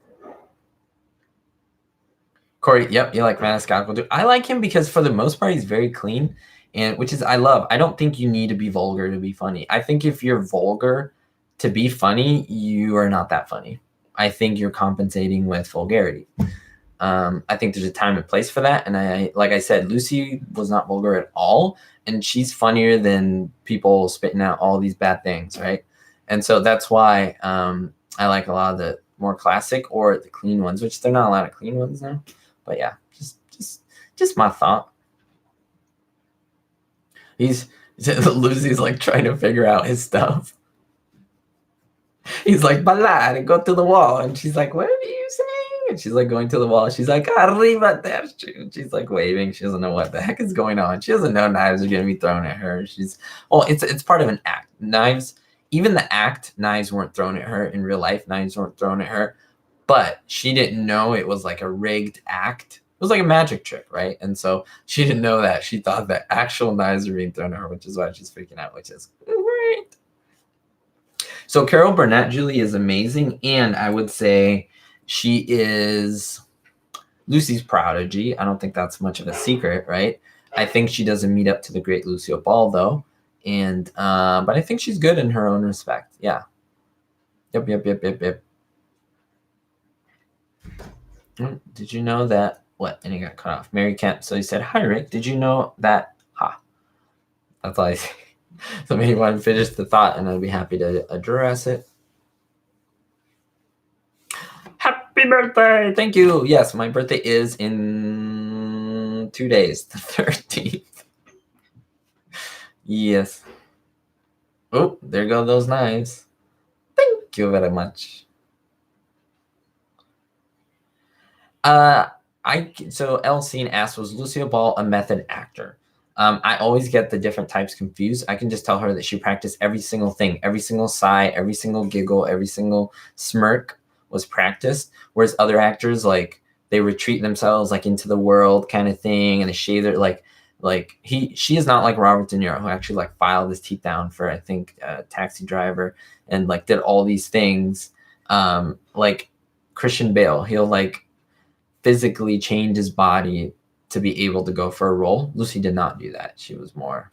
Corey, yep, you like Maniscalco too. I like him because for the most part, he's very clean, and which is I love. I don't think you need to be vulgar to be funny. I think if you're vulgar to be funny, you are not that funny. I think you're compensating with vulgarity. I think there's a time and place for that. And I, like I said, Lucy was not vulgar at all. And she's funnier than people spitting out all these bad things, right? And so that's why I like a lot of the more classic or the clean ones, which they're not a lot of clean ones now. But yeah, just my thought. Lucy's like trying to figure out his stuff. He's like, ballare, go to the wall. And she's like, what are you saying? And she's like going to the wall. She's like, arriba there. She's like waving. She doesn't know what the heck is going on. She doesn't know knives are going to be thrown at her. It's part of an act. Knives, even the act, knives weren't thrown at her in real life. Knives weren't thrown at her. But she didn't know it was like a rigged act. It was like a magic trick, right? And so she didn't know that. She thought that actual knives were being thrown at her, which is why she's freaking out, which is great. So Carol Burnett, Julie, is amazing. And I would say she is Lucy's prodigy. I don't think that's much of a secret, right? I think she doesn't meet up to the great Lucille Ball, though. And but I think she's good in her own respect. Yeah. Yep. Did you know that? What? And he got cut off. Mary Kemp. So he said, hi, Rick. Did you know that? Ha. That's all I say. So maybe you want to finish the thought, and I'd be happy to address it. Happy birthday! Thank you. Yes, my birthday is in 2 days, the 13th. Yes. Oh, there go those knives. Thank you very much. So Elsine asked, was Lucille Ball a method actor? I always get the different types confused. I can just tell her that she practiced every single thing, every single sigh, every single giggle, every single smirk was practiced. Whereas other actors, like, they retreat themselves like into the world kind of thing, and they shave their she is not like Robert De Niro, who actually like filed his teeth down for, I think, Taxi Driver, and like did all these things. Like Christian Bale, he'll like physically change his body to be able to go for a role. Lucy did not do that. She was more,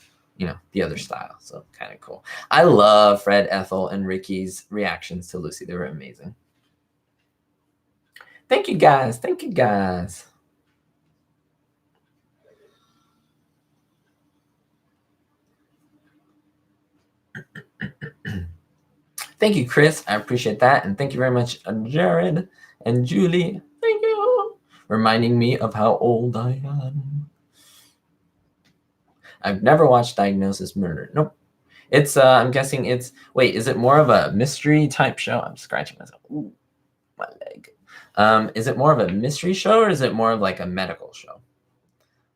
the other style. So kind of cool. I love Fred, Ethel, and Ricky's reactions to Lucy. They were amazing. Thank you, guys. Thank you, guys. Thank you, Chris. I appreciate that. And thank you very much, Jared and Julie. Thank you. Reminding me of how old I am. I've never watched Diagnosis Murder. Nope. It's, I'm guessing it's, wait, is it more of a mystery type show? I'm scratching myself. Ooh, my leg. Is it more of a mystery show, or is it more of like a medical show?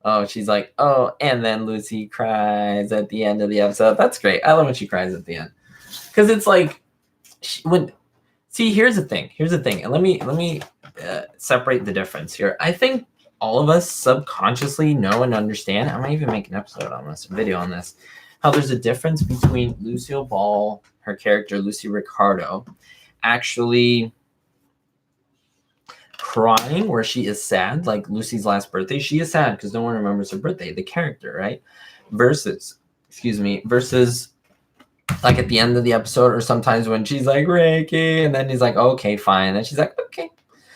Oh, she's like, oh, and then Lucy cries at the end of the episode. That's great. I love when she cries at the end. Because it's like, here's the thing. And let me separate the difference here. I think all of us subconsciously know and understand. I might even make an episode on this, a video on this, how there's a difference between Lucille Ball, her character, Lucy Ricardo, actually crying where she is sad, like Lucy's last birthday. She is sad because no one remembers her birthday, the character, right? Versus like at the end of the episode, or sometimes when she's like, Ricky, and then he's like, okay, fine. And then she's like, okay.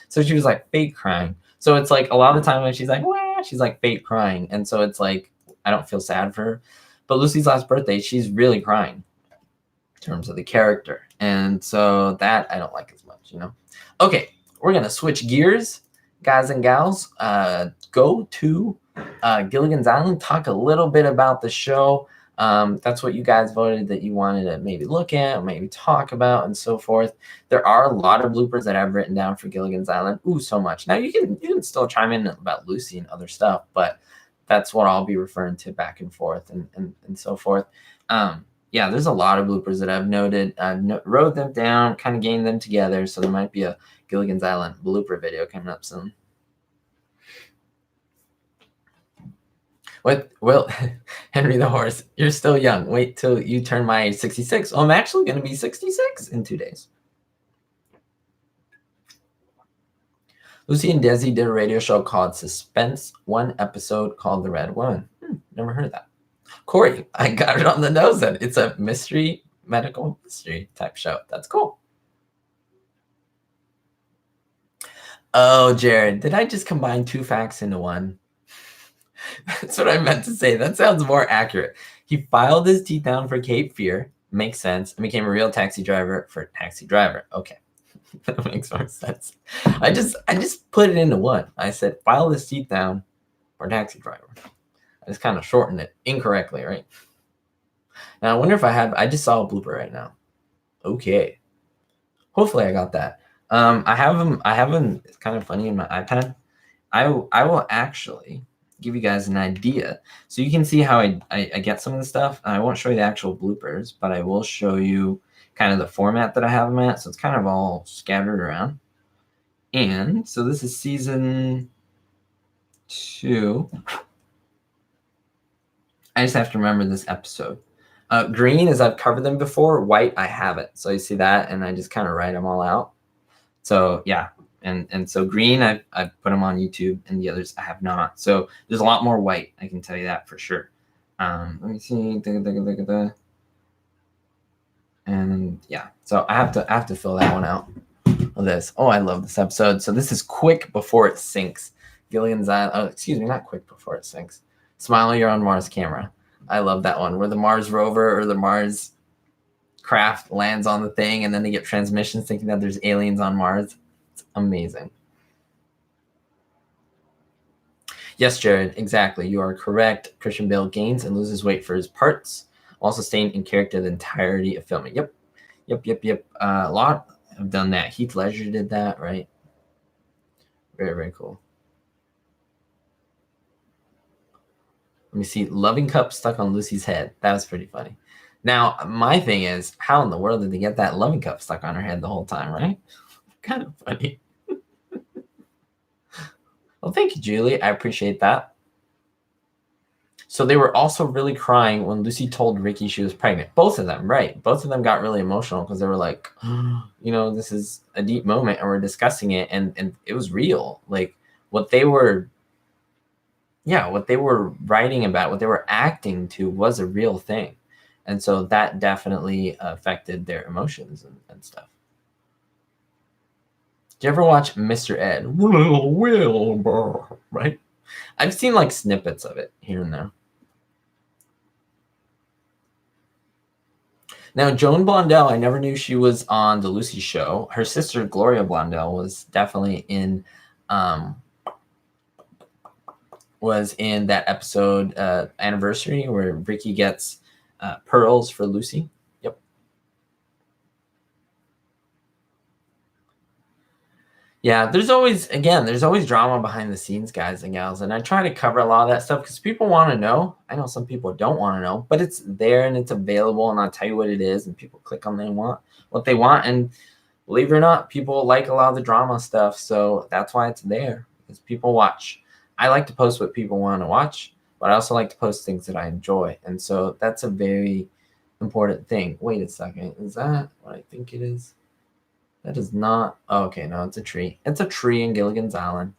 So she was like fake crying. So it's like a lot of the time when she's like, wah, she's like fake crying. And so it's like, I don't feel sad for her. But Lucy's last birthday, she's really crying in terms of the character. And so that I don't like as much, Okay, we're going to switch gears, guys and gals. Go to Gilligan's Island, talk a little bit about the show. That's what you guys voted that you wanted to maybe look at, or maybe talk about, and so forth. There are a lot of bloopers that I've written down for Gilligan's Island. Ooh, so much. Now you can still chime in about Lucy and other stuff, but that's what I'll be referring to back and forth and so forth. Yeah, there's a lot of bloopers that I've noted. I've wrote them down, kind of gained them together, so there might be a Gilligan's Island blooper video coming up soon. What? Well, Henry the Horse, you're still young. Wait till you turn my age, 66. Oh, I'm actually going to be 66 in 2 days. Lucy and Desi did a radio show called Suspense, one episode called The Red Woman. Never heard of that. Corey, I got it on the nose then. It's a mystery, medical mystery type show. That's cool. Oh, Jared, did I just combine 2 facts into one? That's what I meant to say. That sounds more accurate. He filed his teeth down for Cape Fear. Makes sense. And became a real taxi driver for Taxi Driver. Okay. That makes more sense. I just put it into one. I said, file his teeth down for Taxi Driver. I just kind of shortened it incorrectly, right? Now, I wonder if I just saw a blooper right now. Okay. Hopefully I got that. I have them, it's kind of funny in my iPad. I will actually give you guys an idea so you can see how I get some of the stuff. I won't show you the actual bloopers, but I will show you kind of the format that I have them at. So it's kind of all scattered around. And so this is season 2. I just have to remember this episode. Green is I've covered them before. White, I haven't. So you see that, and I just kind of write them all out. So yeah, and so green, I've put them on YouTube, and the others I have not. So there's a lot more white. I can tell you that for sure. Let me see. And yeah, so I have to fill that one out of this. Oh, I love this episode. So this is quick before it sinks. Gilligan's Island. Oh, excuse me, not quick before it sinks. Smile, you're on Mars camera. I love that one where the Mars rover or the Mars craft lands on the thing, and then they get transmissions thinking that there's aliens on Mars. It's amazing. Yes, Jared, exactly. You are correct. Christian Bale gains and loses weight for his parts, while staying in character the entirety of filming. Yep. A lot have done that. Heath Ledger did that, right? Very, very cool. Let me see. Loving cup stuck on Lucy's head. That was pretty funny. Now, my thing is, how in the world did they get that loving cup stuck on her head the whole time, right? Kind of funny. Well, thank you, Julie. I appreciate that. So they were also really crying when Lucy told Ricky she was pregnant. Both of them, right? Both of them got really emotional because they were like, this is a deep moment and we're discussing it. And it was real. Like what they were writing about, what they were acting to was a real thing. And so that definitely affected their emotions and stuff. Do you ever watch Mr. Ed? Wilbur, right? I've seen like snippets of it here and there. Now, Joan Blondell, I never knew she was on the Lucy show. Her sister, Gloria Blondell, was definitely in that episode Anniversary where Ricky gets pearls for Lucy. Yep. Yeah, there's always drama behind the scenes, guys and gals, and I try to cover a lot of that stuff because people want to know. I know some people don't want to know, but it's there and it's available, and I'll tell you what it is, and people click on what they want, and believe it or not, people like a lot of the drama stuff, so that's why it's there, because people watch. I like to post what people want to watch, but I also like to post things that I enjoy, and so that's a very important thing. Wait a second, is that what I think it is? That is not. Oh, okay, no, it's a tree. It's a tree in Gilligan's Island.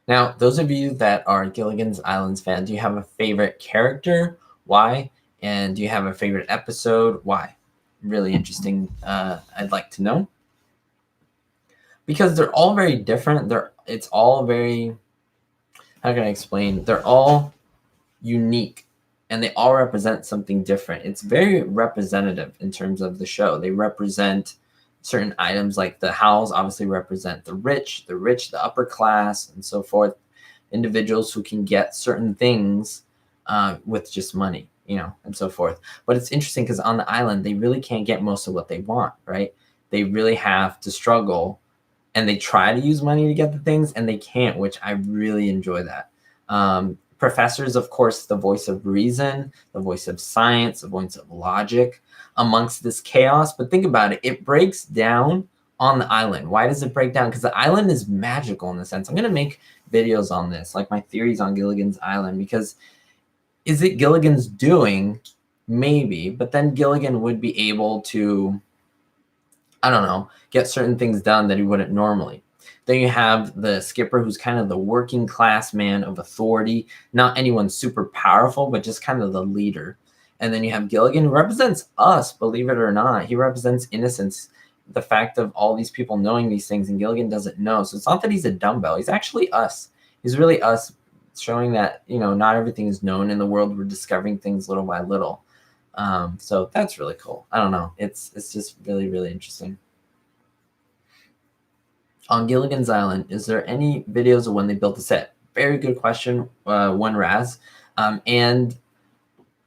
Now, those of you that are Gilligan's Island's fan, do you have a favorite character? Why? And do you have a favorite episode? Why? Really interesting. I'd like to know. Because they're all very different. It's all very, how can I explain? They're all unique and they all represent something different. It's very representative in terms of the show. They represent certain items, like the Howls obviously represent the rich, the upper class, and so forth. Individuals who can get certain things with just money, and so forth. But it's interesting because on the island, they really can't get most of what they want, right? They really have to struggle, and they try to use money to get the things, and they can't, which I really enjoy that. Professors, of course, the voice of reason, the voice of science, the voice of logic amongst this chaos. But think about it, it breaks down on the island. Why does it break down? Because the island is magical in a sense. I'm going to make videos on this, like my theories on Gilligan's Island, because is it Gilligan's doing? Maybe, but then Gilligan would be able to, I don't know, get certain things done that he wouldn't normally. Then you have the skipper, who's kind of the working class man of authority, not anyone super powerful, but just kind of the leader. And then you have Gilligan, who represents us, believe it or not. He represents innocence, the fact of all these people knowing these things, and Gilligan doesn't know. So it's not that he's a dumbbell. He's actually us. He's really us, showing that, not everything is known in the world. We're discovering things little by little. So that's really cool. I don't know. It's just really, really interesting. On Gilligan's Island, is there any videos of when they built the set? Very good question, one Raz. And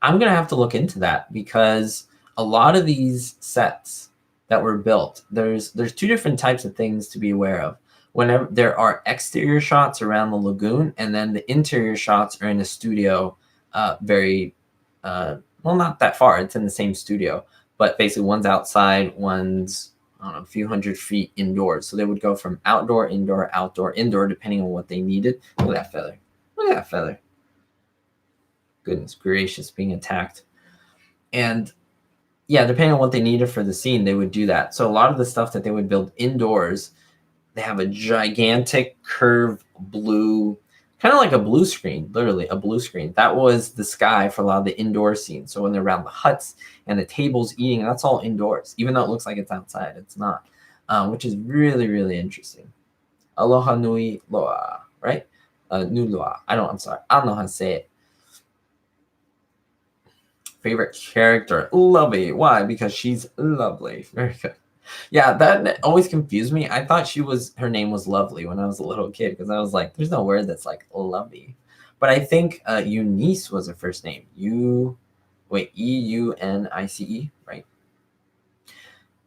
I'm going to have to look into that, because a lot of these sets that were built, there's two different types of things to be aware of. Whenever there are exterior shots around the lagoon, and then the interior shots are in a studio, very, well, not that far. It's in the same studio, but basically one's outside, one's, I don't know, a few hundred feet indoors. So they would go from outdoor, indoor, outdoor, indoor, depending on what they needed. Look at that feather. Look at that feather. Goodness gracious, being attacked. And yeah, depending on what they needed for the scene, they would do that. So a lot of the stuff that they would build indoors, they have a gigantic curved blue, kind of like a blue screen, literally a blue screen. That was the sky for a lot of the indoor scenes. So when they're around the huts and the tables eating, that's all indoors, even though it looks like it's outside. It's not, which is really, really interesting. Aloha nui loa, right? Nulua. I'm sorry. I don't know how to say it. Favorite character, Lovey. Why? Because she's lovely. Very good. Yeah, that always confused me. I thought her name was Lovely when I was a little kid, because I was like, there's no word that's like Lovey. But I think Eunice was her first name. Eunice, right?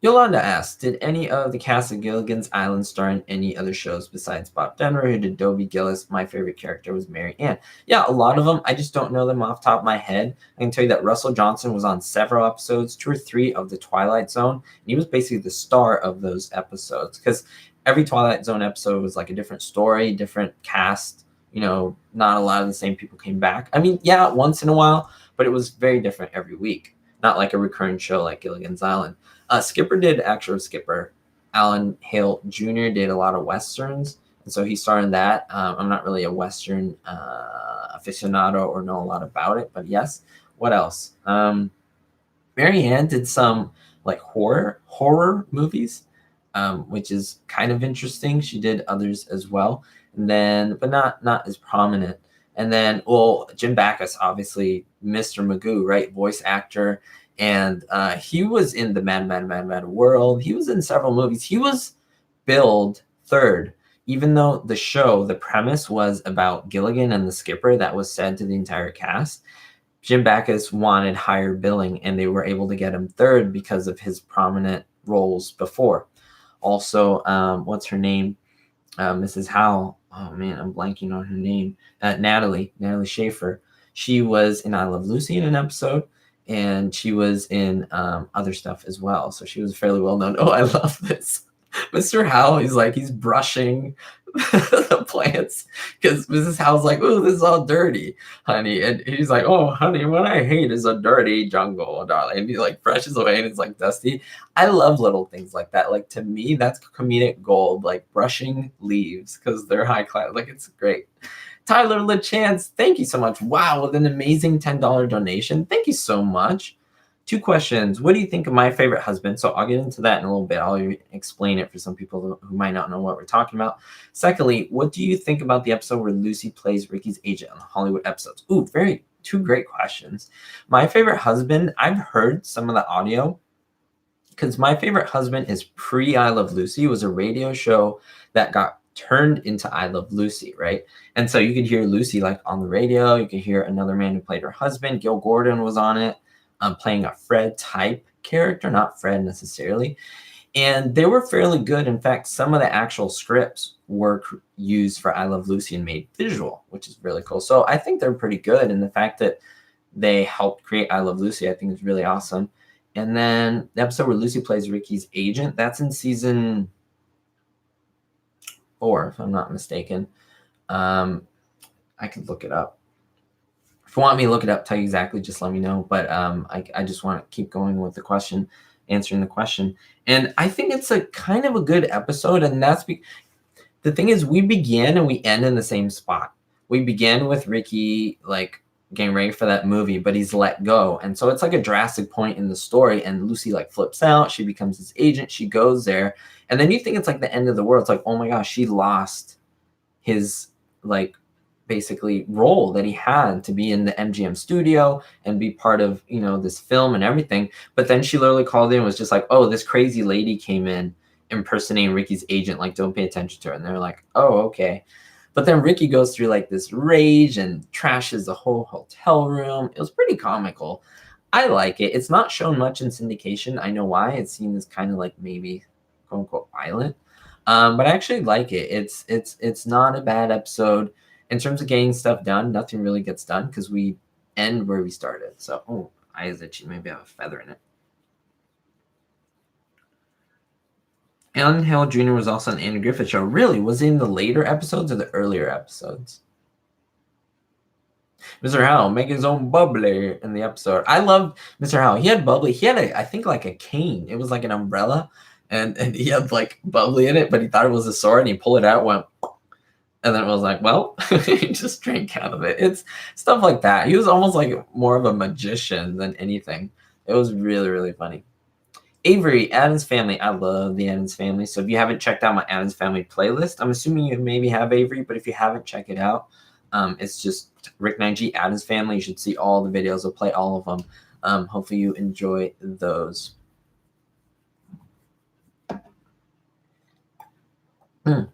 Yolanda asked, did any of the cast of Gilligan's Island star in any other shows besides Bob Denver, who did Dobie Gillis? My favorite character was Mary Ann. Yeah, a lot of them. I just don't know them off the top of my head. I can tell you that Russell Johnson was on several episodes, 2 or 3 of the Twilight Zone. And he was basically the star of those episodes, because every Twilight Zone episode was like a different story, different cast. Not a lot of the same people came back. I mean, yeah, once in a while, but it was very different every week. Not like a recurring show like Gilligan's Island. Skipper did actual Skipper. Alan Hale Jr. did a lot of Westerns, and so he starred in that. I'm not really a Western aficionado or know a lot about it, but yes. What else? Mary Ann did some like horror movies, which is kind of interesting. She did others as well, and then but not as prominent. And then, well, Jim Backus, obviously, Mr. Magoo, right? Voice actor. And he was in the Mad World. He was in several movies. He was billed third, even though the show, the premise was about Gilligan and the skipper. That was said to the entire cast. Jim Backus wanted higher billing, and they were able to get him third because of his prominent roles before. Also, what's her name? Mrs. Howell. Oh man, I'm blanking on her name. Natalie Schaefer. She was in I Love Lucy in an episode, and she was in other stuff as well. So she was fairly well known. Oh, I love this. Mr. Howell, he's brushing the plants, because Mrs. Howell's like, oh, this is all dirty, honey. And he's like, oh, honey, what I hate is a dirty jungle, darling. And he like brushes away and it's like dusty. I love little things like that. Like, to me, that's comedic gold, like brushing leaves, because they're high class. Like, it's great. Tyler LeChance, thank you so much. Wow, with an amazing $10 donation. Thank you so much. 2 questions. What do you think of My Favorite Husband? So I'll get into that in a little bit. I'll explain it for some people who might not know what we're talking about. Secondly, what do you think about the episode where Lucy plays Ricky's agent on the Hollywood episodes? Ooh, very, two great questions. My favorite husband, I've heard some of the audio because My Favorite Husband is pre I Love Lucy. It was a radio show that got turned into I Love Lucy, right? And so you could hear Lucy like on the radio. You could hear another man who played her husband. Gil Gordon was on it, playing a Fred type character, not Fred necessarily. And they were fairly good. In fact, some of the actual scripts were used for I Love Lucy and made visual, which is really cool. So I think they're pretty good. And the fact that they helped create I Love Lucy, I think is really awesome. And then the episode where Lucy plays Ricky's agent, that's in season 4, if I'm not mistaken. I could look it up. If you want me to look it up, tell you exactly, just let me know. But I just want to keep going with the question, answering the question. And I think it's a kind of a good episode. And that's the thing is, we begin and we end in the same spot. We begin with Ricky like getting ready for that movie, but he's let go. And so it's like a drastic point in the story. And Lucy like flips out. She becomes his agent. She goes there. And then you think it's like the end of the world. It's like, oh my gosh, she lost his like basically role that he had to be in the MGM studio and be part of, you know, this film and everything. But then she literally called in and was just like, oh, this crazy lady came in impersonating Ricky's agent. Like, don't pay attention to her. And they're like, oh, okay. But then Ricky goes through like this rage and trashes the whole hotel room. It was pretty comical. I like it. It's not shown much in syndication. I know why. It's seen as kind of like maybe quote unquote violent. But I actually like it. It's not a bad episode. In terms of getting stuff done, nothing really gets done because we end where we started. So, oh, eye is itchy. Maybe I have a feather in it. Alan Hale Jr. was also on the Andy Griffith Show. Really? Was he in the later episodes or the earlier episodes? Mr. Howell making his own bubbly in the episode. I loved Mr. Howell. He had bubbly. He had, I think, like a cane. It was like an umbrella, and he had like bubbly in it, but he thought it was a sword, and he pulled it out, went, and then it was like, well, he just drank out of it. It's stuff like that. He was almost like more of a magician than anything. It was really, really funny. Avery, Addams Family. I love the Addams Family. So if you haven't checked out my Addams Family playlist, I'm assuming you maybe have Avery, but if you haven't, check it out. It's just Rick 9G, Addams Family. You should see all the videos. I'll play all of them. Hopefully you enjoy those.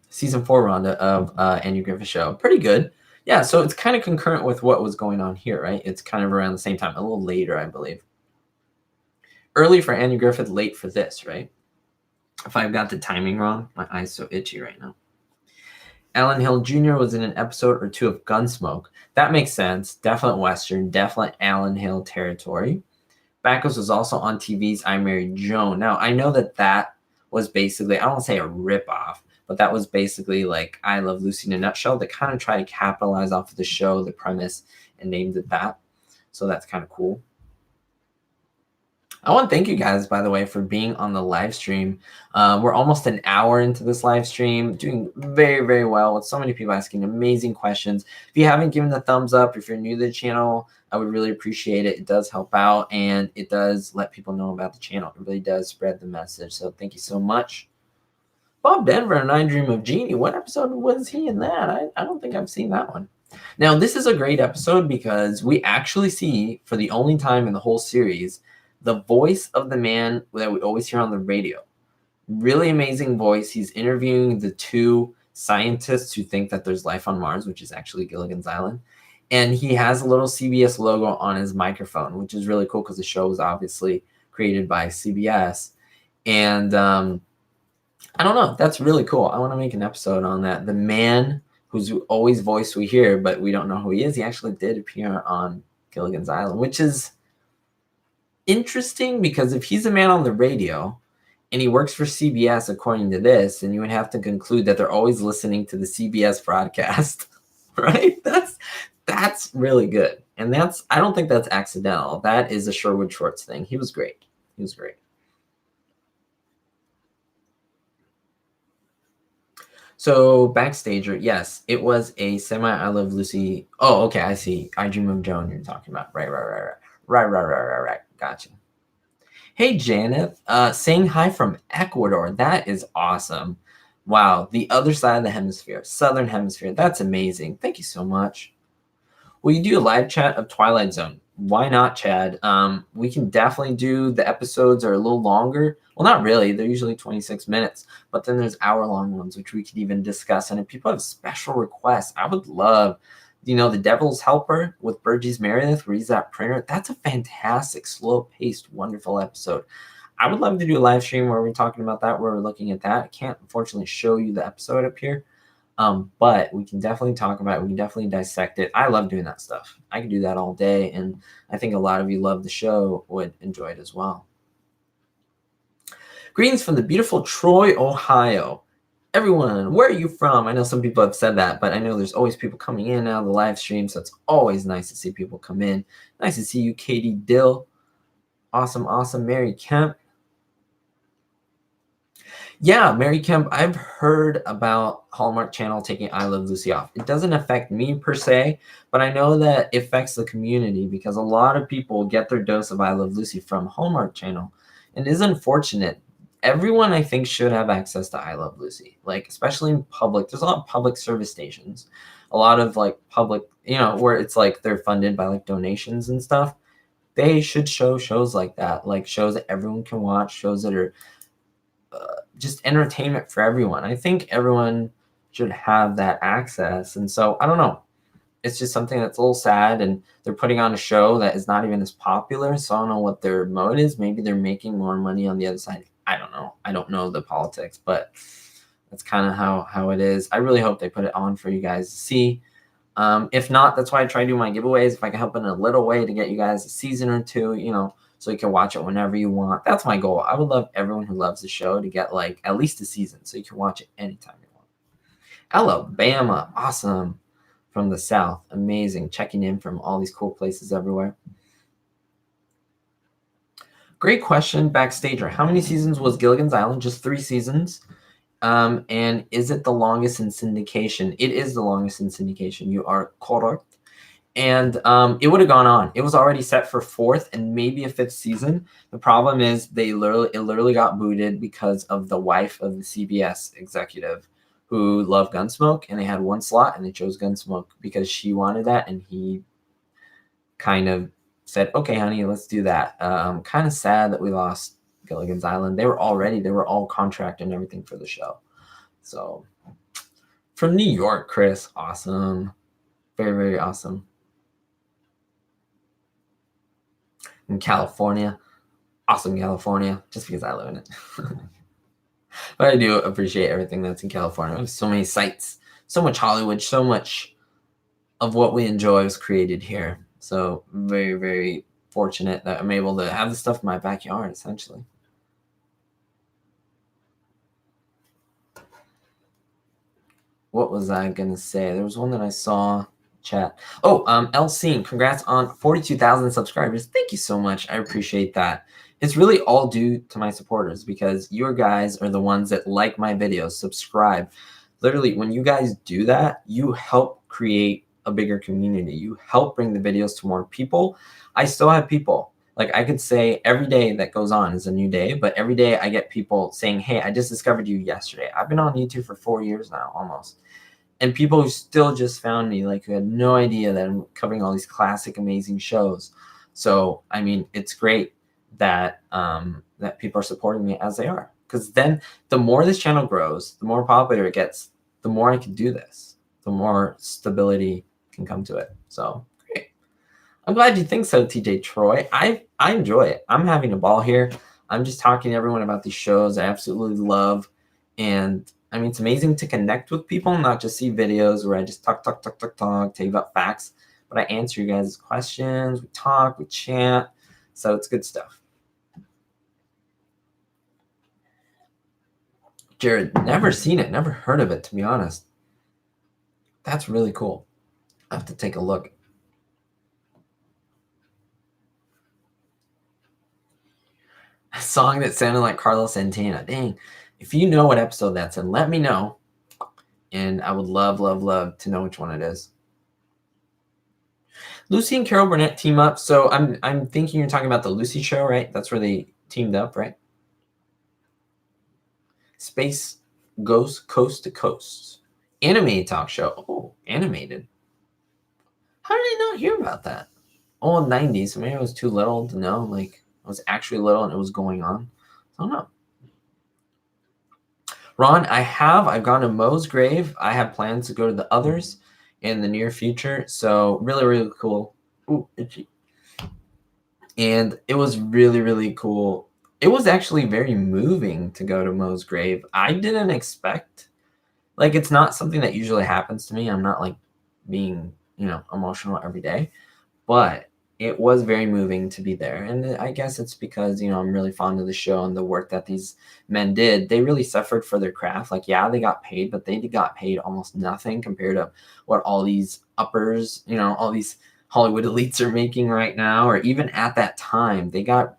Season 4, Rhonda, of Andy Griffith Show. Pretty good. Yeah, so it's kind of concurrent with what was going on here, right? It's kind of around the same time, a little later, I believe. Early for Andy Griffith, late for this, right? If I've got the timing wrong, my eye's so itchy right now. Alan Hill Jr. was in an episode or two of Gunsmoke. That makes sense. Definite Western, definite Alan Hill territory. Backus was also on TV's I Married Joan. Now, I know that was basically, I don't want to say a ripoff, but that was basically like I Love Lucy in a nutshell. They kind of try to capitalize off of the show, the premise, and named it that. So that's kind of cool. I want to thank you guys, by the way, for being on the live stream. We're almost an hour into this live stream, doing very, very well with so many people asking amazing questions. If you haven't given the thumbs up, if you're new to the channel, I would really appreciate it. It does help out, and it does let people know about the channel. It really does spread the message. So thank you so much. Bob Denver and I Dream of Jeannie. What episode was he in that? I don't think I've seen that one. Now, this is a great episode because we actually see, for the only time in the whole series, the voice of the man that we always hear on the radio. Really amazing voice. He's interviewing the two scientists who think that there's life on Mars, which is actually Gilligan's Island. And he has a little CBS logo on his microphone, which is really cool because the show was obviously created by CBS. And I don't know. That's really cool. I want to make an episode on that. The man whose always voice we hear, but we don't know who he is, he actually did appear on Gilligan's Island, which is interesting because if he's a man on the radio and he works for CBS, according to this, then you would have to conclude that they're always listening to the CBS broadcast, right? That's really good. And I don't think that's accidental. That is a Sherwood Schwartz thing. He was great. He was great. So Backstager, yes, it was a semi I Love Lucy. Oh, okay, I see. I Dream of Joan you're talking about. Right. Gotcha. Hey, Janet, saying hi from Ecuador. That is awesome. Wow, the other side of the hemisphere, southern hemisphere. That's amazing. Thank you so much. Will you do a live chat of Twilight Zone? Why not, Chad? We can definitely do. The episodes are a little longer. Well, not really. They're usually 26 minutes, but then there's hour-long ones, which we could even discuss. And if people have special requests, I would love, The Devil's Helper with Burgess Meredith, where he's that printer. That's a fantastic, slow-paced, wonderful episode. I would love to do a live stream where we're talking about that, where we're looking at that. I can't, unfortunately, show you the episode up here. But we can definitely talk about it. We can definitely dissect it. I love doing that stuff. I can do that all day, and I think a lot of you love the show would enjoy it as well. Greetings from the beautiful Troy, Ohio. Everyone, where are you from? I know some people have said that, but I know there's always people coming in out of the live stream, so it's always nice to see people come in. Nice to see you, Katie Dill. Awesome, awesome. Mary Kemp. Yeah, Mary Kemp, I've heard about Hallmark Channel taking I Love Lucy off. It doesn't affect me per se, but I know that it affects the community because a lot of people get their dose of I Love Lucy from Hallmark Channel. And it is unfortunate. Everyone, I think, should have access to I Love Lucy, like especially in public. There's a lot of public service stations, a lot of like public, where it's like they're funded by like donations and stuff. They should show shows like that, like shows that everyone can watch, shows that are just entertainment for everyone. I think everyone should have that access. And so I don't know. It's just something that's a little sad, and they're putting on a show that is not even as popular. So I don't know what their mode is. Maybe they're making more money on the other side. I don't know. I don't know the politics, but that's kind of how it is. I really hope they put it on for you guys to see. If not, that's why I try to do my giveaways. If I can help in a little way to get you guys a season or two, so you can watch it whenever you want. That's my goal. I would love everyone who loves the show to get like at least a season so you can watch it anytime you want. Alabama, awesome. From the South, amazing. Checking in from all these cool places everywhere. Great question, Backstager. How many seasons was Gilligan's Island? Just 3 seasons. And is it the longest in syndication? It is the longest in syndication. You are correct. And it would have gone on. It was already set for 4th and maybe a 5th season. The problem is it literally got booted because of the wife of the CBS executive who loved Gunsmoke, and they had 1 slot and they chose Gunsmoke because she wanted that, and he kind of said, okay, honey, let's do that. Kind of sad that we lost Gilligan's Island. They were all contracted and everything for the show. So from New York, Chris, awesome. Very, very awesome. In California, awesome California, just because I live in it. But I do appreciate everything that's in California. There's so many sites, so much Hollywood, so much of what we enjoy was created here. So very, very fortunate that I'm able to have the stuff in my backyard, essentially. What was I going to say? There was one that I saw chat. Oh, Elsine, congrats on 42,000 subscribers. Thank you so much. I appreciate that. It's really all due to my supporters because your guys are the ones that like my videos, subscribe. Literally, when you guys do that, you help create a bigger community. You help bring the videos to more people. I still have people. Like I could say every day that goes on is a new day, but every day I get people saying, hey, I just discovered you yesterday. I've been on YouTube for 4 years now, almost. And people who still just found me, like who had no idea that I'm covering all these classic, amazing shows. So, I mean, it's great that that people are supporting me as they are. Because then the more this channel grows, the more popular it gets, the more I can do this, the more stability can come to it. So, great. I'm glad you think so, TJ Troy. I enjoy it. I'm having a ball here. I'm just talking to everyone about these shows I absolutely love. And I mean, it's amazing to connect with people, not just see videos where I just talk, tell you about facts, but I answer you guys' questions. We talk, we chat. So it's good stuff. Jared, never seen it, never heard of it, to be honest. That's really cool. I have to take a look. A song that sounded like Carlos Santana. Dang. If you know what episode that's in, let me know. And I would love, love, love to know which one it is. Lucy and Carol Burnett team up. So I'm thinking you're talking about the Lucy show, right? That's where they teamed up, right? Space Ghost Coast to Coast. Animated talk show. Oh, animated. How did I not hear about that? Oh, 90s. So maybe I was too little to know. Like, I was actually little and it was going on. I don't know. Ron, I've gone to Moe's grave. I have plans to go to the others in the near future. So really, really cool. Ooh, itchy. And it was really, really cool. It was actually very moving to go to Moe's grave. I didn't expect, like, it's not something that usually happens to me. I'm not like being, emotional every day, but it was very moving to be there. And I guess it's because, I'm really fond of the show and the work that these men did. They really suffered for their craft. Like, yeah, they got paid, but they got paid almost nothing compared to what all these uppers, all these Hollywood elites are making right now, or even at that time. They kind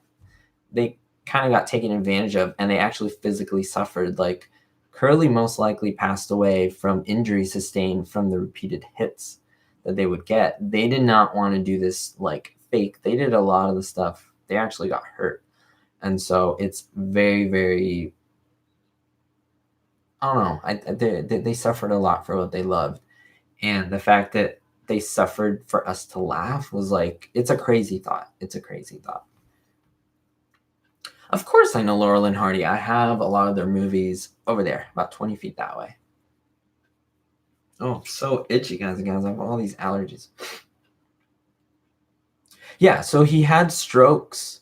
of got taken advantage of, and they actually physically suffered. Like, Curly most likely passed away from injuries sustained from the repeated hits that they would get. They did not want to do this like fake. They did a lot of the stuff. They actually got hurt. And so it's very, very, I don't know. They suffered a lot for what they loved. And the fact that they suffered for us to laugh was like, it's a crazy thought. It's a crazy thought. Of course I know Laurel and Hardy. I have a lot of their movies over there, about 20 feet that way. Oh, I'm so itchy, guys. I have all these allergies. Yeah, so he had strokes,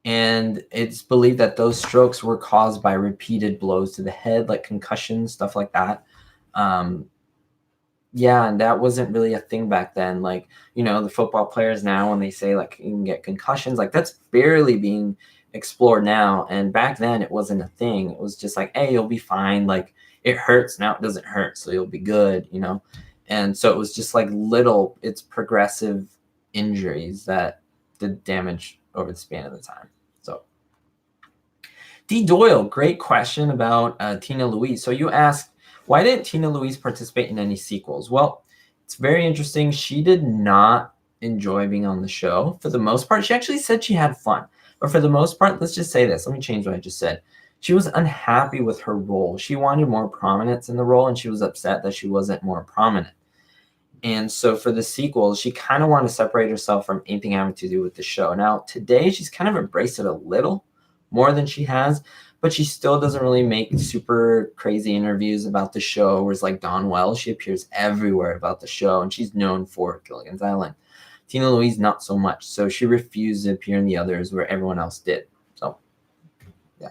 and it's believed that those strokes were caused by repeated blows to the head, like concussions, stuff like that. Yeah, and that wasn't really a thing back then. Like, the football players now, when they say like you can get concussions, like that's barely being explored now. And back then it wasn't a thing. It was just like, hey, you'll be fine. Like, it hurts now, it doesn't hurt, so you'll be good. And so it was just like it's progressive injuries that did damage over the span of the time. So D Doyle, great question about Tina Louise. So you asked, why didn't Tina Louise participate in any sequels? Well, it's very interesting. She did not enjoy being on the show for the most part. She actually said she had fun, but for the most part, let's just say this. Let me change what I just said. She was unhappy with her role. She wanted more prominence in the role, and she was upset that she wasn't more prominent. And so for the sequel, she kind of wanted to separate herself from anything having to do with the show. Now, today, she's kind of embraced it a little more than she has, but she still doesn't really make super crazy interviews about the show. Whereas like Dawn Wells, she appears everywhere about the show, and she's known for Gilligan's Island. Tina Louise, not so much. So she refused to appear in the others where everyone else did. So, yeah.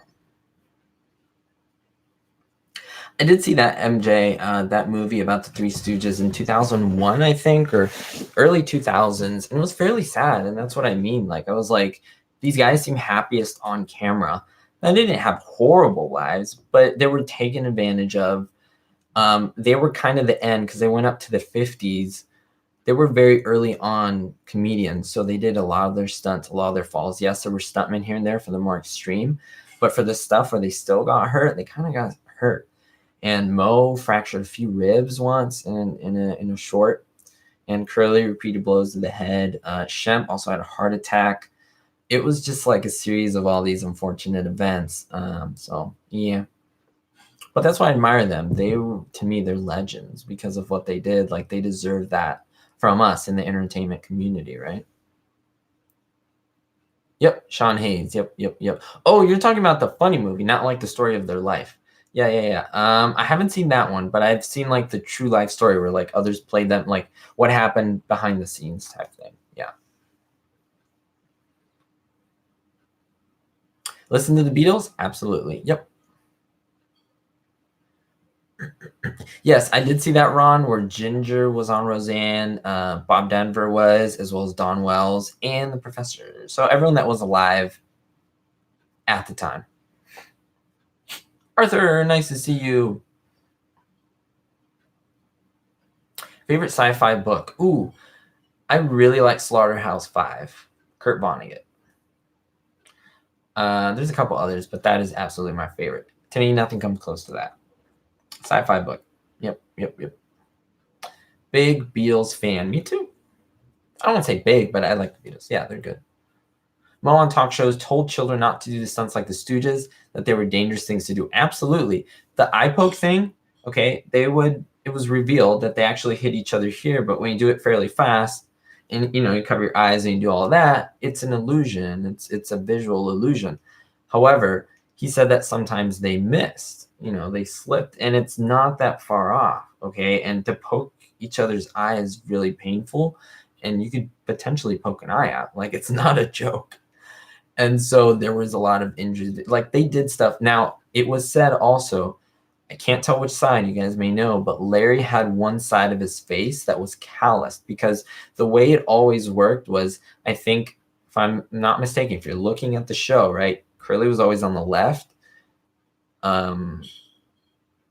I did see that MJ, that movie about the Three Stooges in 2001, I think, or early 2000s. And it was fairly sad. And that's what I mean. Like, I was like, these guys seem happiest on camera. They didn't have horrible lives, but they were taken advantage of. They were kind of the end because they went up to the 50s. They were very early on comedians, so they did a lot of their stunts, a lot of their falls. Yes, there were stuntmen here and there for the more extreme, but for the stuff where they still got hurt, they kind of got hurt. And Mo fractured a few ribs once in a short, and Curly repeated blows to the head. Shemp also had a heart attack. It was just like a series of all these unfortunate events. So yeah, but that's why I admire them. To me, they're legends because of what they did. Like, they deserve that from us in the entertainment community, right? Yep, Sean Hayes. Yep. Oh, you're talking about the funny movie, not like the story of their life. Yeah. I haven't seen that one, but I've seen like the true life story where like others played them, like what happened behind the scenes type thing. Yeah. Listen to the Beatles? Absolutely. Yep. Yes, I did see that, Ron, where Ginger was on Roseanne, Bob Denver was, as well as Dawn Wells, and the professor. So everyone that was alive at the time. Arthur, nice to see you. Favorite sci-fi book? Ooh, I really like Slaughterhouse-Five, Kurt Vonnegut. There's a couple others, but that is absolutely my favorite. To me, nothing comes close to that. Sci-fi book. Yep. Big Beatles fan. Me too. I don't want to say big, but I like the Beatles. Yeah, they're good. Mo on talk shows told children not to do the stunts like the Stooges, that they were dangerous things to do. Absolutely. The eye poke thing, okay, it was revealed that they actually hit each other here, but when you do it fairly fast, and you cover your eyes and you do all that, it's an illusion. It's a visual illusion. However, he said that sometimes they missed, they slipped, and it's not that far off. Okay. And to poke each other's eye is really painful, and you could potentially poke an eye out. Like, it's not a joke. And so there was a lot of injuries. Like, they did stuff. Now, it was said also, I can't tell which side, you guys may know, but Larry had one side of his face that was calloused, because the way it always worked was, I think, if I'm not mistaken, if you're looking at the show, right, Curly was always on the left.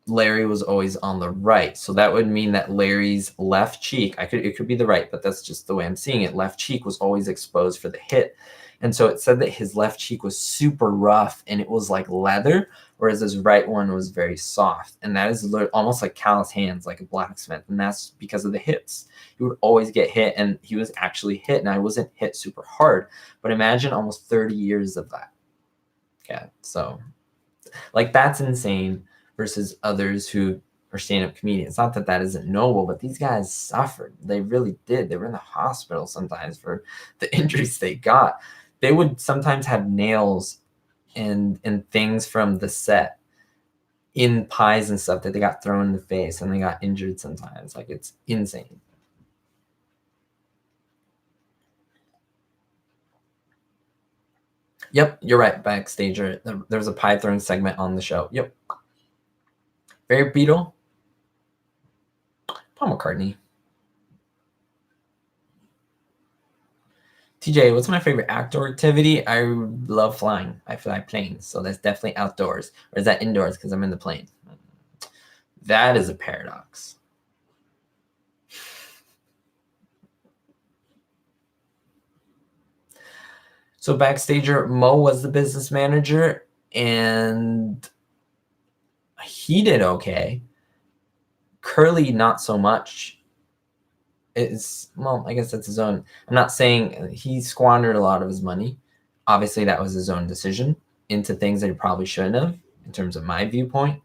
Larry was always on the right. So that would mean that Larry's left cheek, it could be the right, but that's just the way I'm seeing it. Left cheek was always exposed for the hit. And so it said that his left cheek was super rough and it was like leather, whereas his right one was very soft. And that is almost like callous hands, like a blacksmith. And that's because of the hits. He would always get hit, and he was actually hit. And I wasn't hit super hard, but imagine almost 30 years of that. Yeah. So like, that's insane versus others who are stand-up comedians. Not that that isn't noble, but these guys suffered. They really did. They were in the hospital sometimes for the injuries they got. They would sometimes have nails and things from the set in pies and stuff that they got thrown in the face, and they got injured sometimes. Like, it's insane. Yep, you're right, Backstager. There's a pie throwing segment on the show. Yep. Barry Beetle. Paul McCartney. TJ, what's my favorite outdoor activity? I love flying. I fly planes, so that's definitely outdoors. Or is that indoors because I'm in the plane? That is a paradox. So Backstager, Mo was the business manager, and he did okay. Curly, not so much. Well, I guess that's his own. I'm not saying he squandered a lot of his money. Obviously, that was his own decision into things that he probably shouldn't have, in terms of my viewpoint.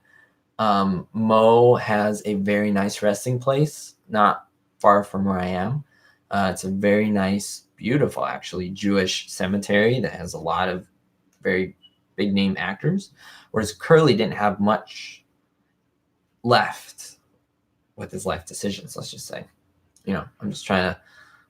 Mo has a very nice resting place, not far from where I am. It's a very nice, beautiful, actually, Jewish cemetery that has a lot of very big name actors, whereas Curly didn't have much left with his life decisions, let's just say. I'm just trying to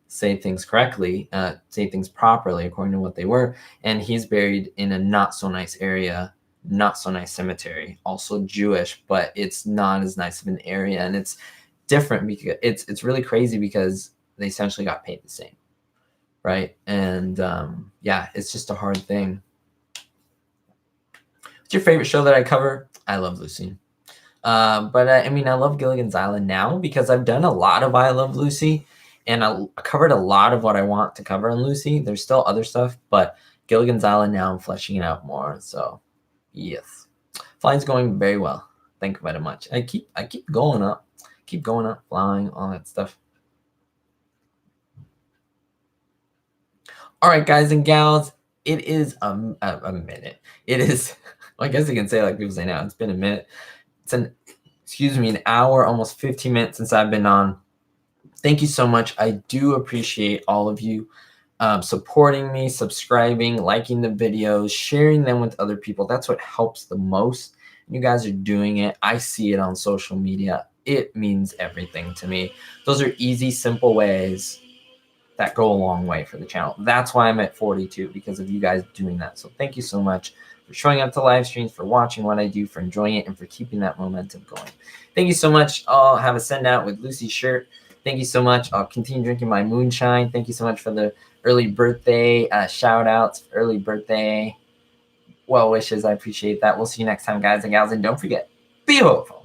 say things correctly, say things properly according to what they were. And he's buried in a not so nice area, not so nice cemetery, also Jewish, but it's not as nice of an area. And it's different because it's really crazy because they essentially got paid the same. Right. And yeah, it's just a hard thing. What's your favorite show that I cover? I Love Lucy. But I mean, I love Gilligan's Island now because I've done a lot of I Love Lucy, and I covered a lot of what I want to cover on Lucy. There's still other stuff, but Gilligan's Island now I'm fleshing it out more. So yes, flying's going very well. Thank you very much. I keep going up, flying, all that stuff. All right, guys and gals, it is a minute. It is, well, I guess you can say like people say now, it's been a minute. It's an hour, almost 15 minutes since I've been on. Thank you so much. I do appreciate all of you supporting me, subscribing, liking the videos, sharing them with other people. That's what helps the most. You guys are doing it. I see it on social media. It means everything to me. Those are easy, simple ways that go a long way for the channel. That's why I'm at 42, because of you guys doing that. So thank you so much for showing up to live streams, for watching what I do, for enjoying it, and for keeping that momentum going. Thank you so much. I'll have a send out with Lucy's shirt. Thank you so much. I'll continue drinking my moonshine. Thank you so much for the early birthday shout outs, early birthday well wishes. I appreciate that. We'll see you next time, guys and gals. And don't forget, be hopeful.